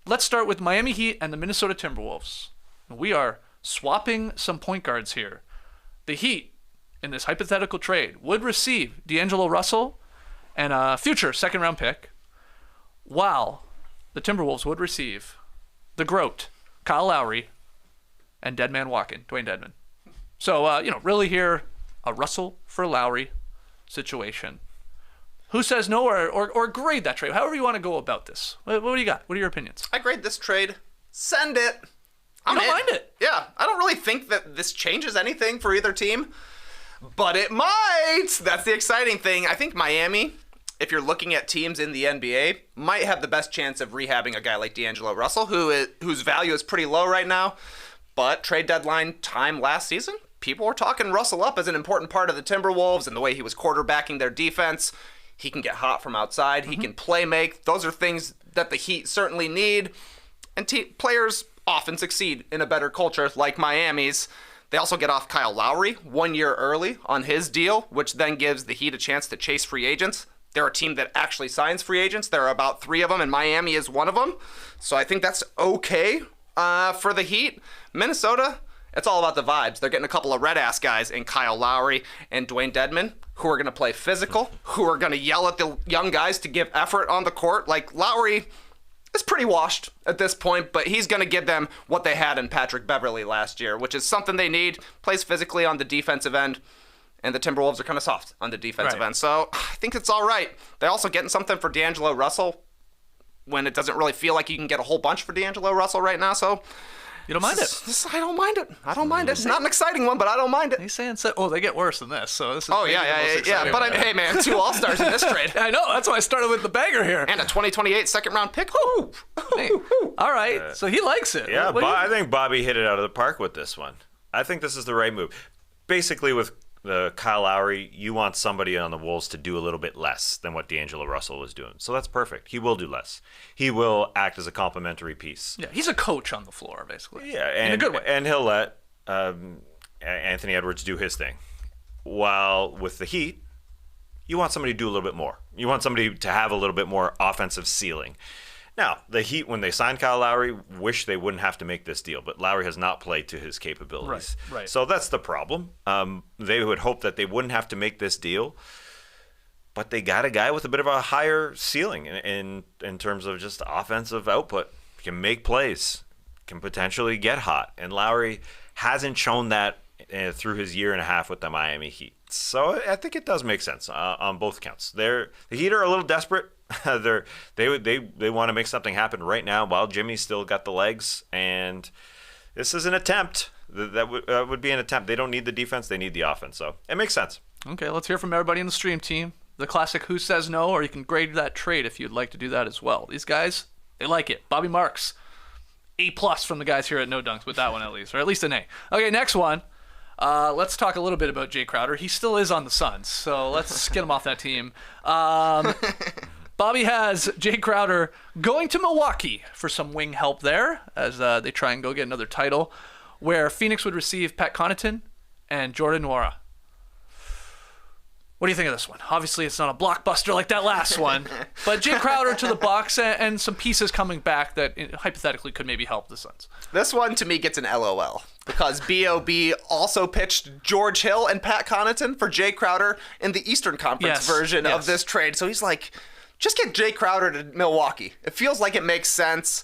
let's start with Miami Heat and the Minnesota Timberwolves. We are swapping some point guards here. The Heat, in this hypothetical trade, would receive D'Angelo Russell and a future second-round pick, while the Timberwolves would receive the GOAT, Kyle Lowry, and Dead Man Walking, Dwayne Dedman. So, really here, a Russell for Lowry situation. Who says no or grade that trade? However you want to go about this. What do you got? What are your opinions? I grade this trade. Send it. I don't mind it. Yeah, I don't really think that this changes anything for either team, but it might. That's the exciting thing. I think Miami, if you're looking at teams in the NBA, might have the best chance of rehabbing a guy like D'Angelo Russell, whose value is pretty low right now. But trade deadline time last season, people were talking Russell up as an important part of the Timberwolves and the way he was quarterbacking their defense. He can get hot from outside. He can play make. Those are things that the Heat certainly need. And players often succeed in a better culture like Miami's. They also get off Kyle Lowry 1 year early on his deal, which then gives the Heat a chance to chase free agents. They're a team that actually signs free agents. There are about 3 of them, and Miami is one of them. So I think that's okay for the Heat. Minnesota, it's all about the vibes. They're getting a couple of red-ass guys in Kyle Lowry and Dwayne Dedmon who are going to play physical, who are going to yell at the young guys to give effort on the court. Like, Lowry is pretty washed at this point, but he's going to give them what they had in Patrick Beverley last year, which is something they need. Plays physically on the defensive end, and the Timberwolves are kind of soft on the defensive end. So I think it's all right. They're also getting something for D'Angelo Russell when it doesn't really feel like you can get a whole bunch for D'Angelo Russell right now. So you don't mind it? I don't mind it. I don't mind it. It's not an exciting one, but I don't mind it. He's saying, they get worse than this. So this is yeah. But hey, man, 2 All-Stars in this trade. I know. That's why I started with the banger here. And a 2028 second-round pick. Ooh. All right. So he likes it. Yeah, I think Bobby hit it out of the park with this one. I think this is the right move. Basically, with the Kyle Lowry, you want somebody on the Wolves to do a little bit less than what D'Angelo Russell is doing. So that's perfect. He will do less. He will act as a complementary piece. Yeah, he's a coach on the floor, basically. Yeah, in a good way. And he'll let Anthony Edwards do his thing. While with the Heat, you want somebody to do a little bit more. You want somebody to have a little bit more offensive ceiling. Now, the Heat, when they signed Kyle Lowry, wish they wouldn't have to make this deal, but Lowry has not played to his capabilities. Right. So that's the problem. They would hope that they wouldn't have to make this deal, but they got a guy with a bit of a higher ceiling in terms of just offensive output. Can make plays, can potentially get hot, and Lowry hasn't shown that through his year and a half with the Miami Heat. So I think it does make sense on both counts. The Heat are a little desperate. They want to make something happen right now while Jimmy's still got the legs, and this is an attempt. That would be an attempt. They don't need the defense; they need the offense. So it makes sense. Okay, let's hear from everybody in the stream team. The classic "Who says no?" or you can grade that trade if you'd like to do that as well. These guys, they like it. Bobby Marks, A+ from the guys here at No Dunks with that one at least, or at least an A. Okay, next one. Let's talk a little bit about Jay Crowder. He still is on the Suns, so let's get him off that team. Bobby has Jay Crowder going to Milwaukee for some wing help there as they try and go get another title, where Phoenix would receive Pat Connaughton and Jordan Nwora. What do you think of this one? Obviously, it's not a blockbuster like that last one, but Jay Crowder to the Bucks and some pieces coming back that hypothetically could maybe help the Suns. This one, to me, gets an LOL because B.O.B. also pitched George Hill and Pat Connaughton for Jay Crowder in the Eastern Conference version of this trade. So he's like, just get Jay Crowder to Milwaukee. It feels like it makes sense,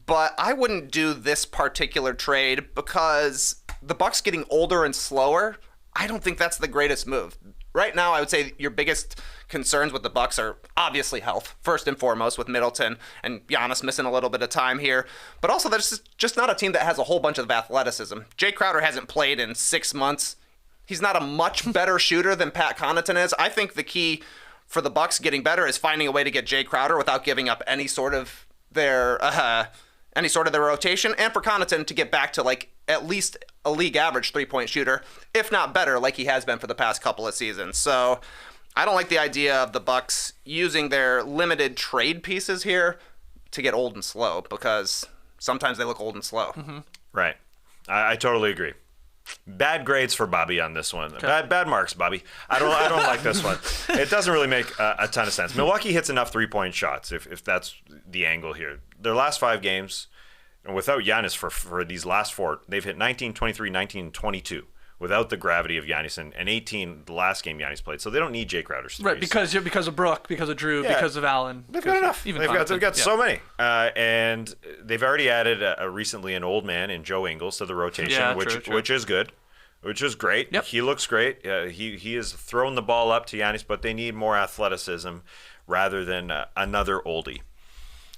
but I wouldn't do this particular trade because the Bucks getting older and slower, I don't think that's the greatest move. Right now, I would say your biggest concerns with the Bucks are obviously health, first and foremost, with Middleton and Giannis missing a little bit of time here. But also, there's just not a team that has a whole bunch of athleticism. Jay Crowder hasn't played in 6 months. He's not a much better shooter than Pat Connaughton is. I think the key for the Bucks getting better is finding a way to get Jay Crowder without giving up any sort of their rotation, and for Connaughton to get back to like at least a league average 3-point shooter, if not better, like he has been for the past couple of seasons. So I don't like the idea of the Bucks using their limited trade pieces here to get old and slow, because sometimes they look old and slow. Mm-hmm. Right. I totally agree. Bad grades for Bobby on this one. Okay. Bad marks, Bobby. I don't like this one. It doesn't really make a ton of sense. Milwaukee hits enough 3-point shots if that's the angle here. Their last 5 games, and without Giannis for these last 4, they've hit 19, 23, 19, 22 without the gravity of Giannis, and 18 the last game Giannis played. So they don't need Jay Crowder's threes. Right, because of Brook, because of Drew, because of Allen. They've got enough. They've got so many. And they've already added recently an old man in Joe Ingles to the rotation, which is good. which is great. Yep. He looks great. He is throwing the ball up to Giannis, but they need more athleticism rather than another oldie.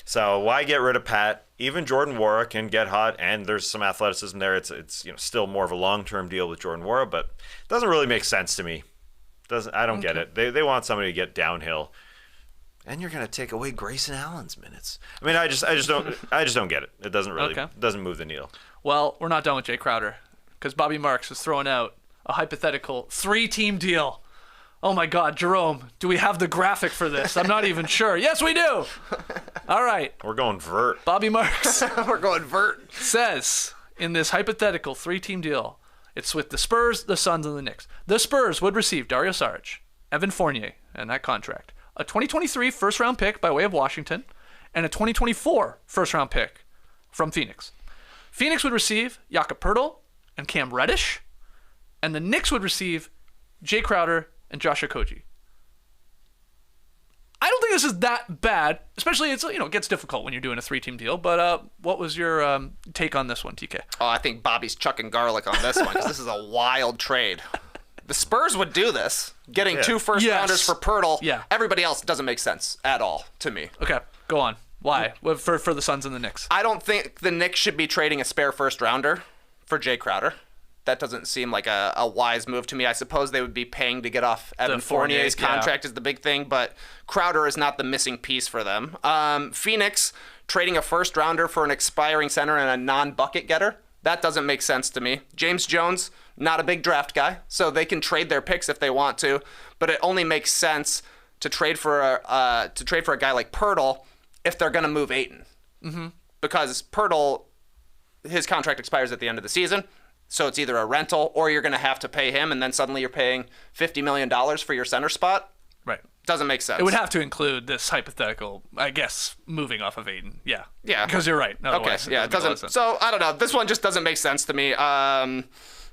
So why get rid of Pat? Even Jordan Nwora can get hot, and there's some athleticism there. It's still more of a long-term deal with Jordan Nwora, but it doesn't really make sense to me. I don't get it. They want somebody to get downhill, and you're going to take away Grayson Allen's minutes. I mean, I just don't get it. It doesn't move the needle. Well, we're not done with Jay Crowder because Bobby Marks is throwing out a hypothetical 3-team deal. Oh my God, Jerome, do we have the graphic for this? I'm not even sure. Yes, we do. All right. We're going vert. Bobby Marks We're going vert. says in this hypothetical 3-team deal, it's with the Spurs, the Suns, and the Knicks. The Spurs would receive Dario Saric, Evan Fournier, and that contract, a 2023 first-round pick by way of Washington, and a 2024 first-round pick from Phoenix. Phoenix would receive Jakob Poeltl and Cam Reddish, and the Knicks would receive Jay Crowder and Josh Okogie. I don't think this is that bad, especially it gets difficult when you're doing a 3-team deal. But what was your take on this one, TK? Oh, I think Bobby's chucking garlic on this one because this is a wild trade. The Spurs would do this, getting 2 first-rounders for Poeltl. Yeah. Everybody else doesn't make sense at all to me. Okay, go on. Why? For the Suns and the Knicks. I don't think the Knicks should be trading a spare first-rounder for Jay Crowder. That doesn't seem like a wise move to me. I suppose they would be paying to get off Evan Fournier's contract is the big thing, but Crowder is not the missing piece for them. Phoenix trading a first-rounder for an expiring center and a non-bucket getter. That doesn't make sense to me. James Jones, not a big draft guy, so they can trade their picks if they want to, but it only makes sense to trade for a guy like Poeltl if they're going to move Ayton. Mm-hmm. Because Poeltl, his contract expires at the end of the season. So it's either a rental or you're going to have to pay him, and then suddenly you're paying $50 million for your center spot. Right. Doesn't make sense. It would have to include this hypothetical, I guess, moving off of Ayton. Yeah. Yeah. Because you're right. Okay. Yeah. It doesn't. So I don't know. This one just doesn't make sense to me. I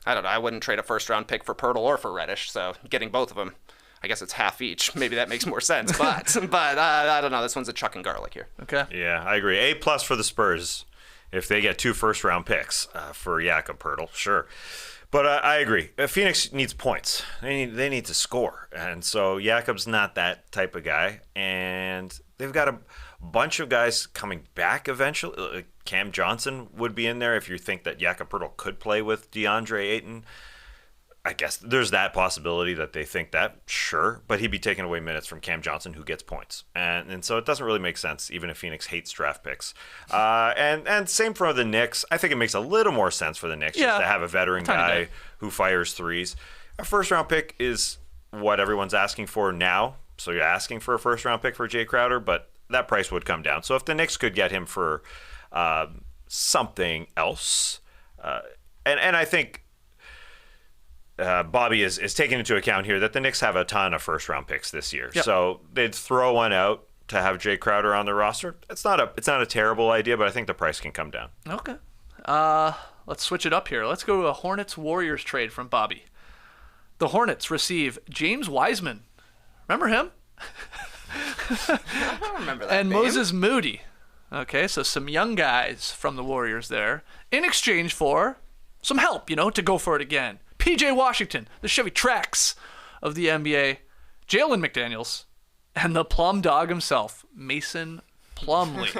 don't know. I wouldn't trade a first-round pick for Poeltl or for Reddish. So getting both of them, I guess it's half each. Maybe that makes more sense. But I don't know. This one's a chuck and garlic here. Okay. Yeah, I agree. A+ for the Spurs. If they get 2 first-round picks for Jakob Poeltl, sure. But I agree. Phoenix needs points. They need to score. And so Jakob's not that type of guy. And they've got a bunch of guys coming back eventually. Cam Johnson would be in there if you think that Jakob Poeltl could play with DeAndre Ayton. I guess there's that possibility that they think that, sure, but he'd be taking away minutes from Cam Johnson, who gets points, and so it doesn't really make sense, even if Phoenix hates draft picks. And same for the Knicks. I think it makes a little more sense for the Knicks just to have a veteran guy who fires threes. A first-round pick is what everyone's asking for now, so you're asking for a first-round pick for Jay Crowder, but that price would come down. So if the Knicks could get him for something else, and I think Bobby is taking into account here that the Knicks have a ton of first-round picks this year. Yep. So they'd throw one out to have Jay Crowder on the roster. It's not a terrible idea, but I think the price can come down. Okay. Let's switch it up here. Let's go to a Hornets-Warriors trade from Bobby. The Hornets receive James Wiseman. Remember him? I don't remember that And name. Moses Moody. Okay, so some young guys from the Warriors there in exchange for some help, to go for it again. PJ Washington, the Chevy Trax of the NBA, Jalen McDaniels, and the Plum Dog himself, Mason Plumlee.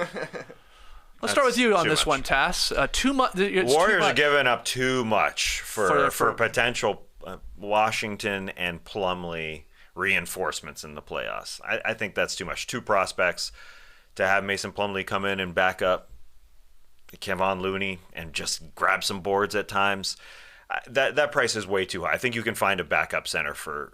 Let's start with you on this one, Tass. Warriors are giving up too much for potential Washington and Plumlee reinforcements in the playoffs. I think that's too much. 2 prospects to have Mason Plumlee come in and back up Kevon Looney and just grab some boards at times. That price is way too high. I think you can find a backup center for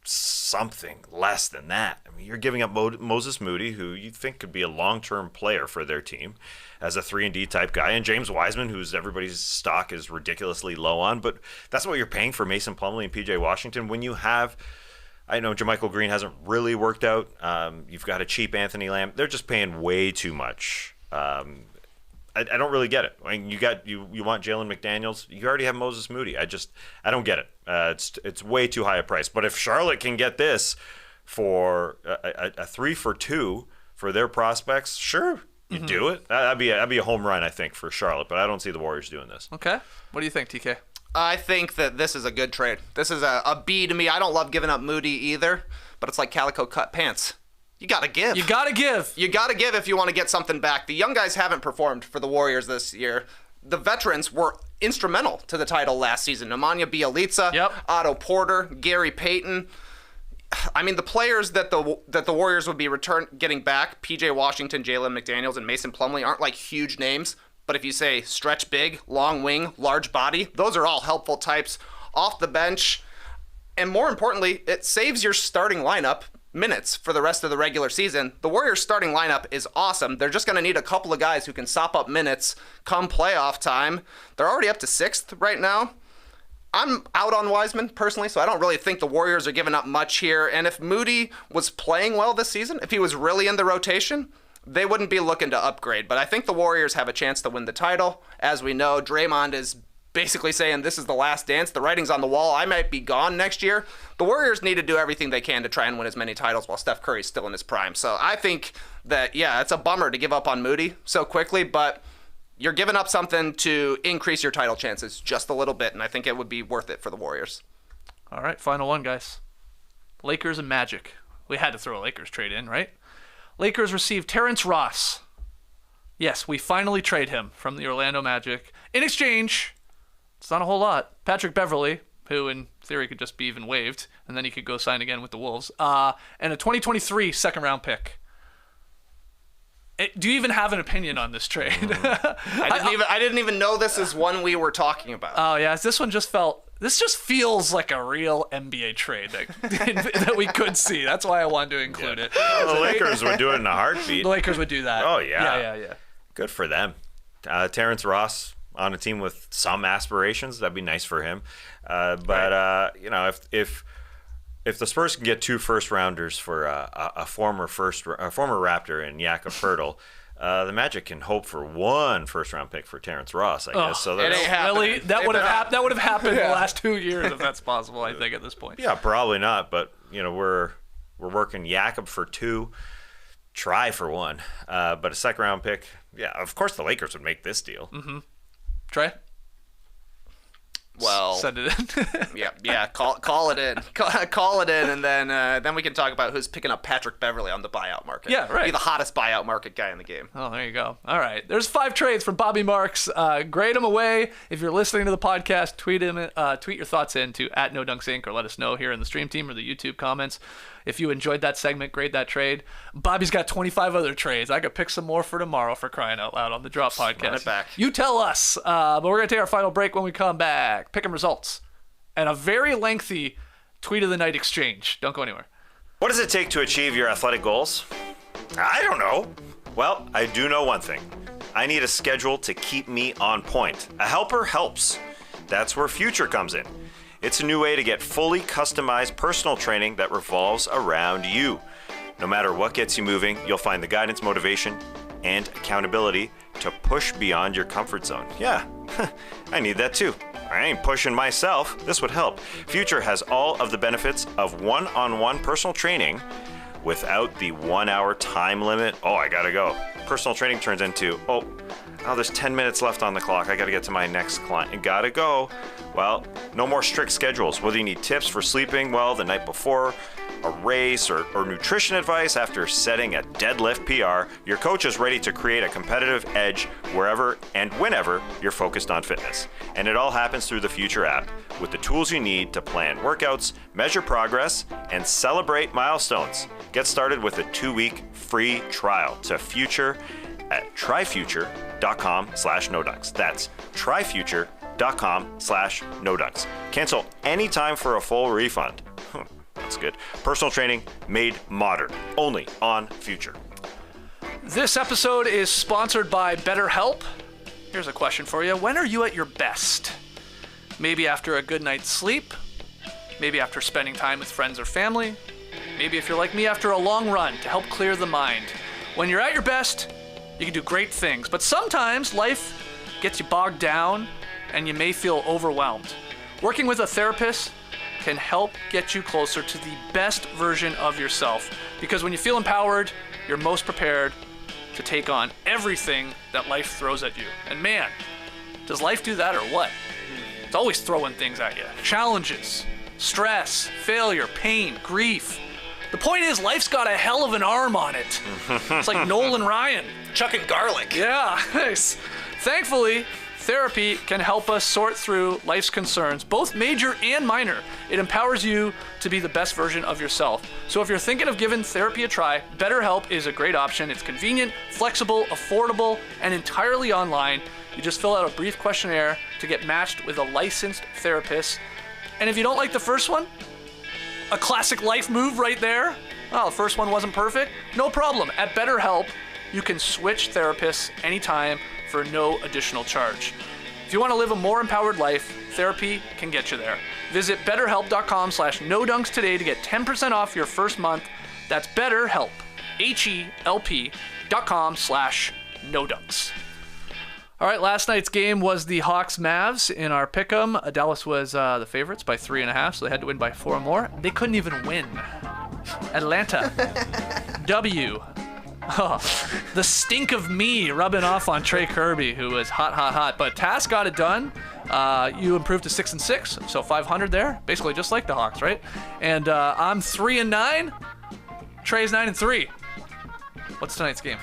something less than that. I mean, you're giving up Moses Moody, who you think could be a long-term player for their team as a 3-and-D type guy, and James Wiseman, who's everybody's stock is ridiculously low on. But that's what you're paying for Mason Plumlee and PJ Washington when you have, I know JaMychal Green hasn't really worked out. You've got a cheap Anthony Lamb. They're just paying way too much. I don't really get it. I mean, you want Jalen McDaniels. You already have Moses Moody. I don't get it. It's way too high a price. But if Charlotte can get this for a 3 for 2 for their prospects, sure, you do it. That'd be a home run, I think, for Charlotte. But I don't see the Warriors doing this. Okay. What do you think, TK? I think that this is a good trade. This is a B to me. I don't love giving up Moody either, but it's like calico cut pants. You got to give. You got to give. You got to give if you want to get something back. The young guys haven't performed for the Warriors this year. The veterans were instrumental to the title last season. Nemanja Bjelica, Otto Porter, Gary Payton. I mean, the players that the Warriors would be getting back, P.J. Washington, Jalen McDaniels, and Mason Plumlee, aren't like huge names. But if you say stretch big, long wing, large body, those are all helpful types off the bench. And more importantly, it saves your starting lineup minutes for the rest of the regular season. The Warriors starting lineup is awesome. They're just going to need a couple of guys who can sop up minutes come playoff time. They're already up to 6th right now. I'm out on Wiseman personally, so I don't really think the Warriors are giving up much here. And if Moody was playing well this season, if he was really in the rotation, they wouldn't be looking to upgrade. But I think the Warriors have a chance to win the title. As we know, Draymond is basically saying this is the last dance. The writing's on the wall. I might be gone next year. The Warriors need to do everything they can to try and win as many titles while Steph Curry's still in his prime. So I think that, it's a bummer to give up on Moody so quickly, but you're giving up something to increase your title chances just a little bit, and I think it would be worth it for the Warriors. All right, final one, guys. Lakers and Magic. We had to throw a Lakers trade in, right? Lakers received Terrence Ross. Yes, we finally trade him from the Orlando Magic. In exchange, it's not a whole lot. Patrick Beverley, who in theory could just be even waived, and then he could go sign again with the Wolves, and a 2023 second-round pick. Do you even have an opinion on this trade? I didn't even know this is one we were talking about. Oh, yeah. This one just feels like a real NBA trade that we could see. That's why I wanted to include it. Well, the Lakers would do it in a heartbeat. The Lakers would do that. Oh, yeah. Yeah. Good for them. Terrence Ross on a team with some aspirations, that'd be nice for him. If the Spurs can get 2 first-rounders for a former Raptor in Jakob Poeltl, the Magic can hope for 1 first-round pick for Terrence Ross, I guess. So it ain't happening. Really, that would have happened in the last 2 years if that's possible. I think at this point. Yeah, probably not. But we're working Jakob for 2, try for 1, but a second-round pick. Yeah, of course the Lakers would make this deal. Mm-hmm. Trey. Well, send it in. yeah. Call it in. Call it in, and then we can talk about who's picking up Patrick Beverley on the buyout market. Yeah, right. Be the hottest buyout market guy in the game. Oh, there you go. All right. There's 5 trades from Bobby Marks. Grade them away. If you're listening to the podcast, tweet your thoughts in to @NoDunksInc or let us know here in the stream team or the YouTube comments. If you enjoyed that segment, grade that trade. Bobby's got 25 other trades. I could pick some more for tomorrow, for crying out loud, on the Drop Podcast. Run it back. You tell us. But we're going to take our final break when we come back. Pick 'em results. And a very lengthy tweet of the night exchange. Don't go anywhere. What does it take to achieve your athletic goals? I don't know. Well, I do know one thing. I need a schedule to keep me on point. A helper helps. That's where Future comes in. It's a new way to get fully customized personal training that revolves around you. No matter what gets you moving, you'll find the guidance, motivation, and accountability to push beyond your comfort zone. Yeah, I need that too. I ain't pushing myself. This would help. Future has all of the benefits of one-on-one personal training without the 1-hour time limit. Oh, I gotta go. Personal training turns into, there's 10 minutes left on the clock. I gotta get to my next client. Gotta go. Well, no more strict schedules. Whether you need tips for sleeping well the night before, a race, or nutrition advice after setting a deadlift PR, your coach is ready to create a competitive edge wherever and whenever you're focused on fitness. And it all happens through the Future app with the tools you need to plan workouts, measure progress, and celebrate milestones. Get started with a 2-week free trial to Future at tryfuture.com/nodunks. That's tryfuture.com/nodunks. Cancel anytime for a full refund. That's good. Personal training made modern. Only on Future. This episode is sponsored by BetterHelp. Here's a question for you. When are you at your best? Maybe after a good night's sleep. Maybe after spending time with friends or family. Maybe if you're like me, after a long run to help clear the mind. When you're at your best, you can do great things. But sometimes life gets you bogged down and you may feel overwhelmed. Working with a therapist can help get you closer to the best version of yourself. Because when you feel empowered, you're most prepared to take on everything that life throws at you. And man, does life do that or what? It's always throwing things at you. Challenges, stress, failure, pain, grief. The point is, life's got a hell of an arm on it. It's like Nolan Ryan. Chucking garlic. Yeah, nice. Thankfully, therapy can help us sort through life's concerns, both major and minor. It empowers you to be the best version of yourself. So if you're thinking of giving therapy a try, BetterHelp is a great option. It's convenient, flexible, affordable, and entirely online. You just fill out a brief questionnaire to get matched with a licensed therapist. And if you don't like the first one, a classic life move right there. Oh, the first one wasn't perfect? No problem. At BetterHelp, you can switch therapists anytime for no additional charge. If you want to live a more empowered life, therapy can get you there. Visit betterhelp.com/nodunks today to get 10% off your first month. That's BetterHelp, HELP.com/nodunks. All right, last night's game was the Hawks-Mavs in our pick'em. Dallas was the favorites by 3.5, so they had to win by 4 or more. They couldn't even win. Atlanta, W. Oh, the stink of me rubbing off on Trey Kirby, who was hot. But Tass got it done. You improved to 6-6, so 500 there. Basically just like the Hawks, right? And I'm 3-9. Trey's 9-3. What's tonight's game?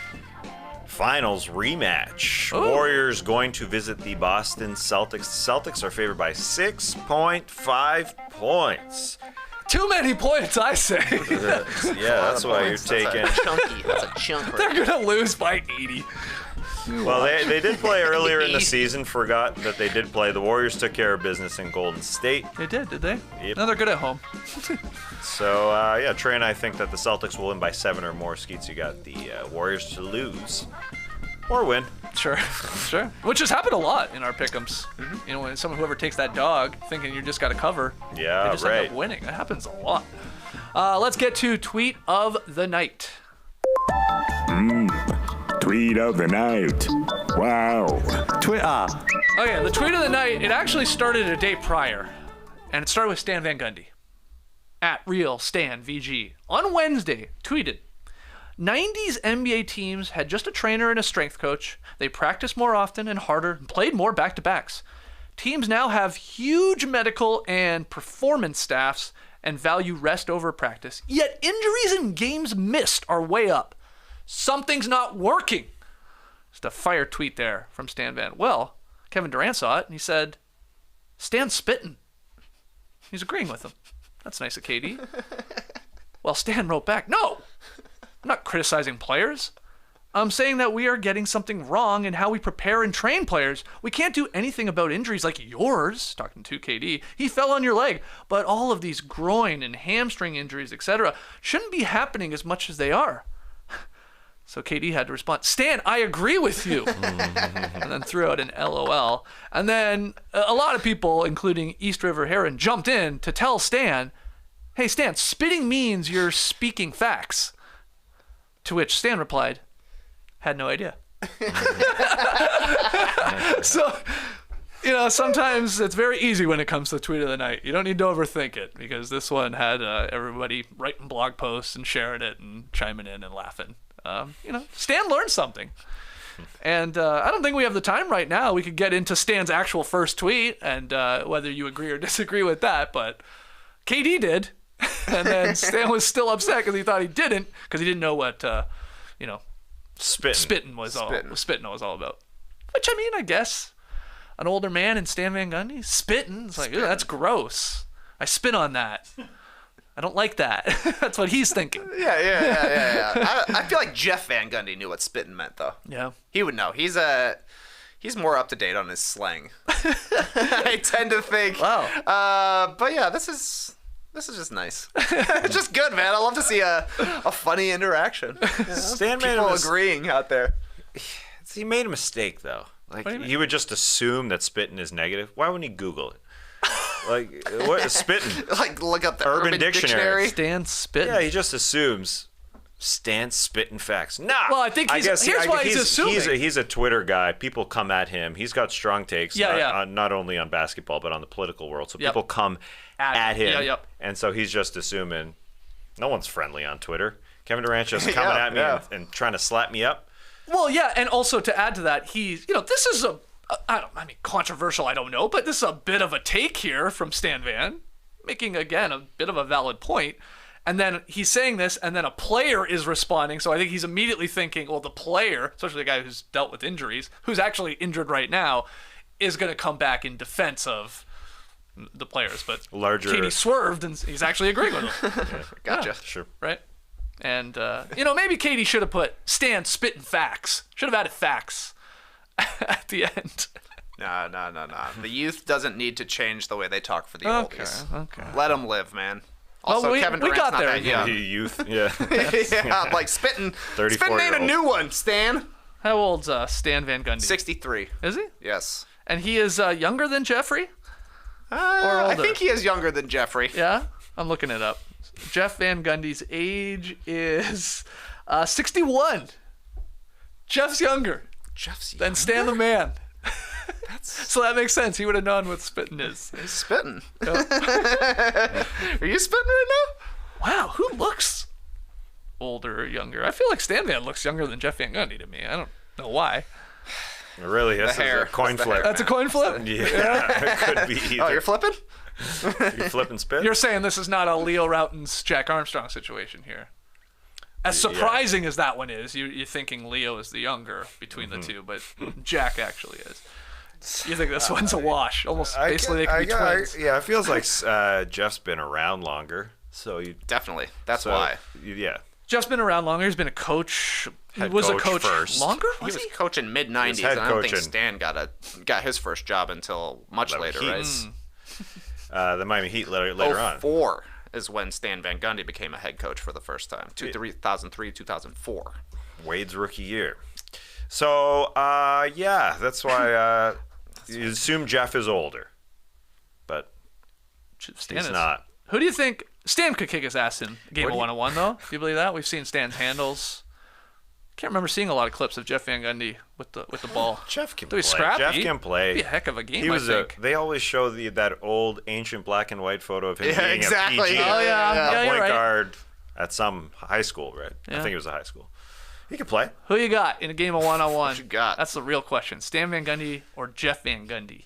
Finals rematch. Ooh. Warriors going to visit the Boston Celtics. The Celtics are favored by 6.5 points. Too many points, I say. Yeah, that's why you're taking. That's a chunk. They're going to lose by 80. Well, they did play earlier in the season. Forgot that they did play. The Warriors took care of business in Golden State. They did they? Yep. No, they're good at home. So, yeah, Trey and I think that the Celtics will win by 7 or more. Skeets, you got the Warriors to lose or win. Sure. Which has happened a lot in our pick'ems. Mm-hmm. You know, when whoever takes that dog thinking you just got to cover, yeah, they just end up winning. That happens a lot. Let's get to tweet of the night. Tweet of the night. Wow. Twitter. Okay, the tweet of the night, it actually started a day prior. And it started with Stan Van Gundy. At RealStanVG. On Wednesday, tweeted, 90s NBA teams had just a trainer and a strength coach. They practiced more often and harder and played more back-to-backs. Teams now have huge medical and performance staffs and value rest over practice. Yet injuries and games missed are way up. Something's not working. Just a fire tweet there from Stan Van. Well, Kevin Durant saw it and he said, Stan's spitting. He's agreeing with him. That's nice of KD. Well, Stan wrote back, no, I'm not criticizing players. I'm saying that we are getting something wrong in how we prepare and train players. We can't do anything about injuries like yours, talking to KD. He fell on your leg. But all of these groin and hamstring injuries, etc., shouldn't be happening as much as they are. So KD had to respond, Stan, I agree with you. And then threw out an LOL. And then a lot of people, including East River Heron, jumped in to tell Stan, hey, Stan, spitting means you're speaking facts. To which Stan replied, had no idea. So, you know, sometimes it's very easy when it comes to tweet of the night. You don't need to overthink it because this one had everybody writing blog posts and sharing it and chiming in and laughing. You know, Stan learned something. And I don't think we have the time right now. We could get into Stan's actual first tweet and whether you agree or disagree with that. But KD did. And then Stan was still upset because he thought he didn't because he didn't know what, you know, spitting was all about. Which, I mean, I guess an older man in Stan Van Gundy spitting. It's like, that's gross. I spit on that. I don't like that. That's what he's thinking. Yeah. I feel like Jeff Van Gundy knew what spitting meant, though. Yeah. He would know. He's more up to date on his slang. I tend to think. Wow. But yeah, this is just nice. It's just good, man. I love to see a funny interaction. You know? Stan made people agreeing out there. He made a mistake though. Like he would just assume that spitting is negative. Why wouldn't he Google it? Like, what is spitting? Like, look up the Urban Dictionary. Stan spitting. Yeah, he just assumes Stan spitting facts. Nah. Well, I think he's assuming. He's a Twitter guy. People come at him. He's got strong takes. Not only on basketball, but on the political world. So people come at him. Yeah. And so he's just assuming no one's friendly on Twitter. Kevin Durant just coming at me and trying to slap me up. Well, yeah, and also to add to that, this is a I mean, controversial, I don't know, but this is a bit of a take here from Stan Van, making, again, a bit of a valid point. And then he's saying this, and then a player is responding. So I think he's immediately thinking, well, the player, especially the guy who's dealt with injuries, who's actually injured right now, is going to come back in defense of the players. But Katie swerved, and he's actually agreeing with him. Yeah. Gotcha. Yeah, sure. Right? And, maybe Katie should have put Stan spitting facts. Should have added facts at the end. No. The youth doesn't need to change the way they talk for the oldies. Okay. Let them live, man. Also, Kevin Durant's got not there. that young. Youth, yeah. Yeah, like spitting. Spitting ain't a new one, Stan. How old's Stan Van Gundy? 63. Is he? Yes. And he is younger than Jeffrey? I think he is younger than Jeffrey. Yeah? I'm looking it up. Jeff Van Gundy's age is 61. Jeff's younger than Stan the Man. So that makes sense. He would have known what spitting is. He's spitting. Are you spitting right now? Wow, who looks older or younger? I feel like Stan Van looks younger than Jeff Van Gundy to me. I don't know why. Really, this is hair. a coin That's the flip. hair. That's a coin flip? Yeah, it could be either. Oh, you're flipping? You flipping spit? You're saying this is not a Leo Routen's Jack Armstrong situation here. As surprising as that one is, you're thinking Leo is the younger between the two, but Jack actually is. You think this one's a wash? Almost basically they could be twins. Yeah, it feels like Jeff's been around longer. So you Definitely. That's why. Yeah. Jeff's been around longer. He's been a coach. He Head was a coach coach first. longer? He was coaching mid-90s, head and I don't think coaching. Stan got his first job until much later, Heat. right? The Miami Heat later on. 04 is when Stan Van Gundy became a head coach for the first time. 2003, 2004. Wade's rookie year. So, that's why you assume Jeff is older. But Stan he's is not. Who do you think? Stan could kick his ass in game of 1-on-1, though. Do you believe that? We've seen Stan's handles. Can't remember seeing a lot of clips of Jeff Van Gundy with the ball. Jeff can Though he's play. scrappy. Jeff can play. It'd be a heck of a game, He was I think. They always show that old ancient black and white photo of him Yeah, being exactly. a PG, Oh, yeah, a you're point right. guard at some high school, right? Yeah. I think it was a high school. He could play. Who you got in a game of 1-on-1? What you got? That's the real question. Stan Van Gundy or Jeff Van Gundy?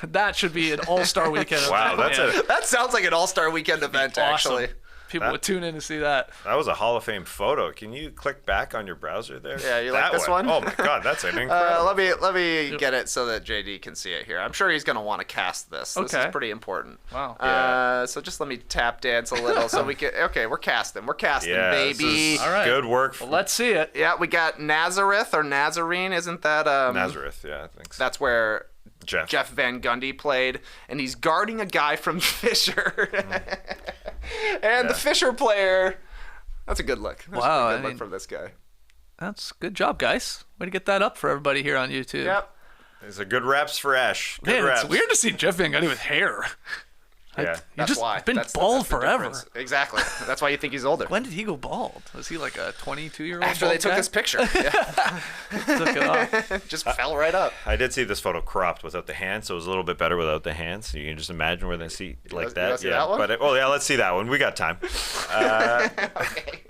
That should be an all-star weekend. Wow, event, that's man. That sounds like an all-star weekend event, Awesome. actually. People would tune in to see that. That was a Hall of Fame photo. Can you click back on your browser there? Yeah, you That like this one? Oh my God, that's an incredible. Let me get it so that JD can see it here. I'm sure he's gonna want to cast this. This Okay. is pretty important. Wow. Yeah. So just let me tap dance a little so we can. Okay, we're casting. We're casting, Yeah, this baby. is All right. good work. Well, let's see it. Yeah, we got Nazareth or Nazarene. Isn't that Nazareth, yeah, I think so. That's where Jeff Van Gundy played, and he's guarding a guy from Fisher. And the Fisher player, that's a good look. That's Wow, a I good look mean- from this guy. That's good job, guys. Way to get that up for everybody here on YouTube. Yep. These are good reps for Ash. Good Man, reps. it's weird to see Jeff Van Gundy with hair. Yeah. That's just why. been That's bald the forever. difference. Exactly. That's why you think he's older. When did he go bald? Was he like a 22-year-old? After they took this picture. Yeah. Took it off. Just fell right up. I did see this photo cropped without the hands, so it was a little bit better without the hands. So you can just imagine where they see like You wanna that. see Yeah, that one? but let's see that one. We got time. Okay.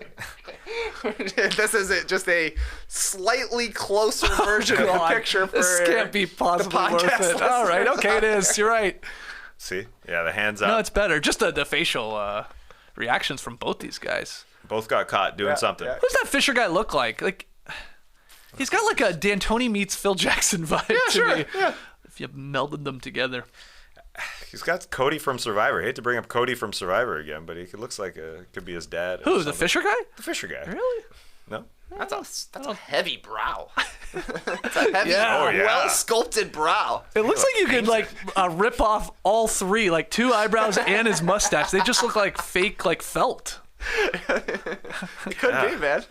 This is just a slightly closer version of the God, picture for this can't be possibly the worth podcast it. All right, okay, it is. You're right. See? Yeah, the hands up. No, it's better. Just the facial reactions from both these guys. Both got caught doing something. yeah. Who's that Fisher guy look like? Like, he's got like a D'Antoni meets Phil Jackson vibe to me. Yeah. If you melded them together. He's got Cody from Survivor. I hate to bring up Cody from Survivor again, but he looks like could be his dad. or Who, the something. Fisher guy? The Fisher guy. Really? No? That's a heavy brow. That's a heavy, Yeah. Oh, yeah. well sculpted brow. It looks like you could like rip off all three, like 2 eyebrows and his mustache. They just look like fake, like felt. It could be, man.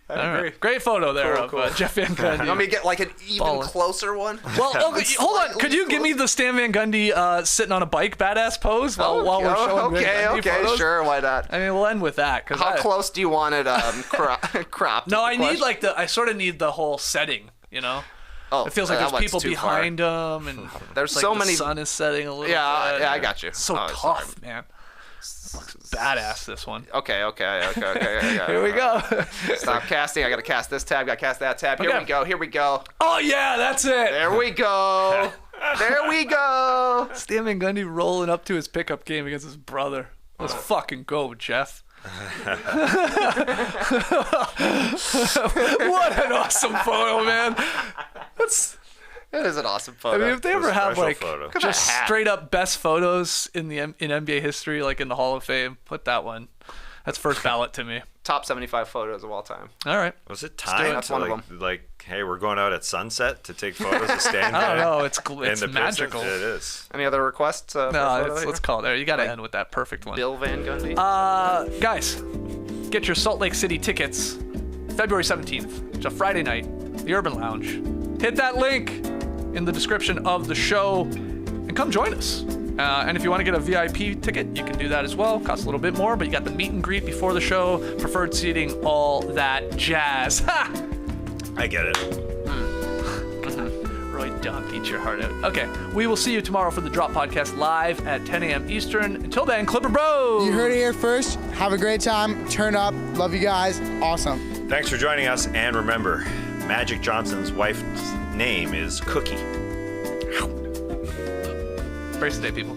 I All agree. right. Great photo there of cool. Jeff Van Gundy. Want me to get like an even Baller. closer one? Well, okay, hold on. Could you give me the Stan Van Gundy sitting on a bike badass pose while we're showing Van Gundy photos? Sure, why not? I mean, we'll end with that. Cause How close do you want it cropped? No, I is the need question. I sort of need the whole setting, you know? Oh, It feels like that there's one's people too behind him, and There's like so the many- sun is setting a little Yeah, bit. yeah, I got you. So Oh, tough, sorry. man. Badass, this one. Okay. Here we go. Stop casting. I gotta cast this tab. Gotta cast that tab. Here we go. Oh, yeah, that's it. There we go. There we go. Stan Van Gundy rolling up to his pickup game against his brother. Let's fucking go, Jeff. What an awesome photo, man. It is an awesome photo. I mean, if they ever have like photo. just straight up best photos in NBA history, like in the Hall of Fame, put that one. That's first ballot to me. Top 75 photos of all time. All right. Was it time That's to one of like, hey, we're going out at sunset to take photos of Stan? I don't know. It's the magical. Pistons? It is. Any other requests? No, let's call it there. You got to end with that perfect one. Bill Van Gundy. Guys, get your Salt Lake City tickets. February 17th. It's a Friday night. The Urban Lounge. Hit that link in the description of the show and come join us. And if you want to get a VIP ticket, you can do that as well. Costs a little bit more, but you got the meet and greet before the show, preferred seating, all that jazz. Ha! I get it. Roy Dunk, eat your heart out. Okay, we will see you tomorrow for the Drop Podcast live at 10 a.m. Eastern. Until then, Clipper Bros! You heard it here first. Have a great time. Turn up. Love you guys. Awesome. Thanks for joining us, and remember, Magic Johnson's wife's name is Cookie. Brace the day, people.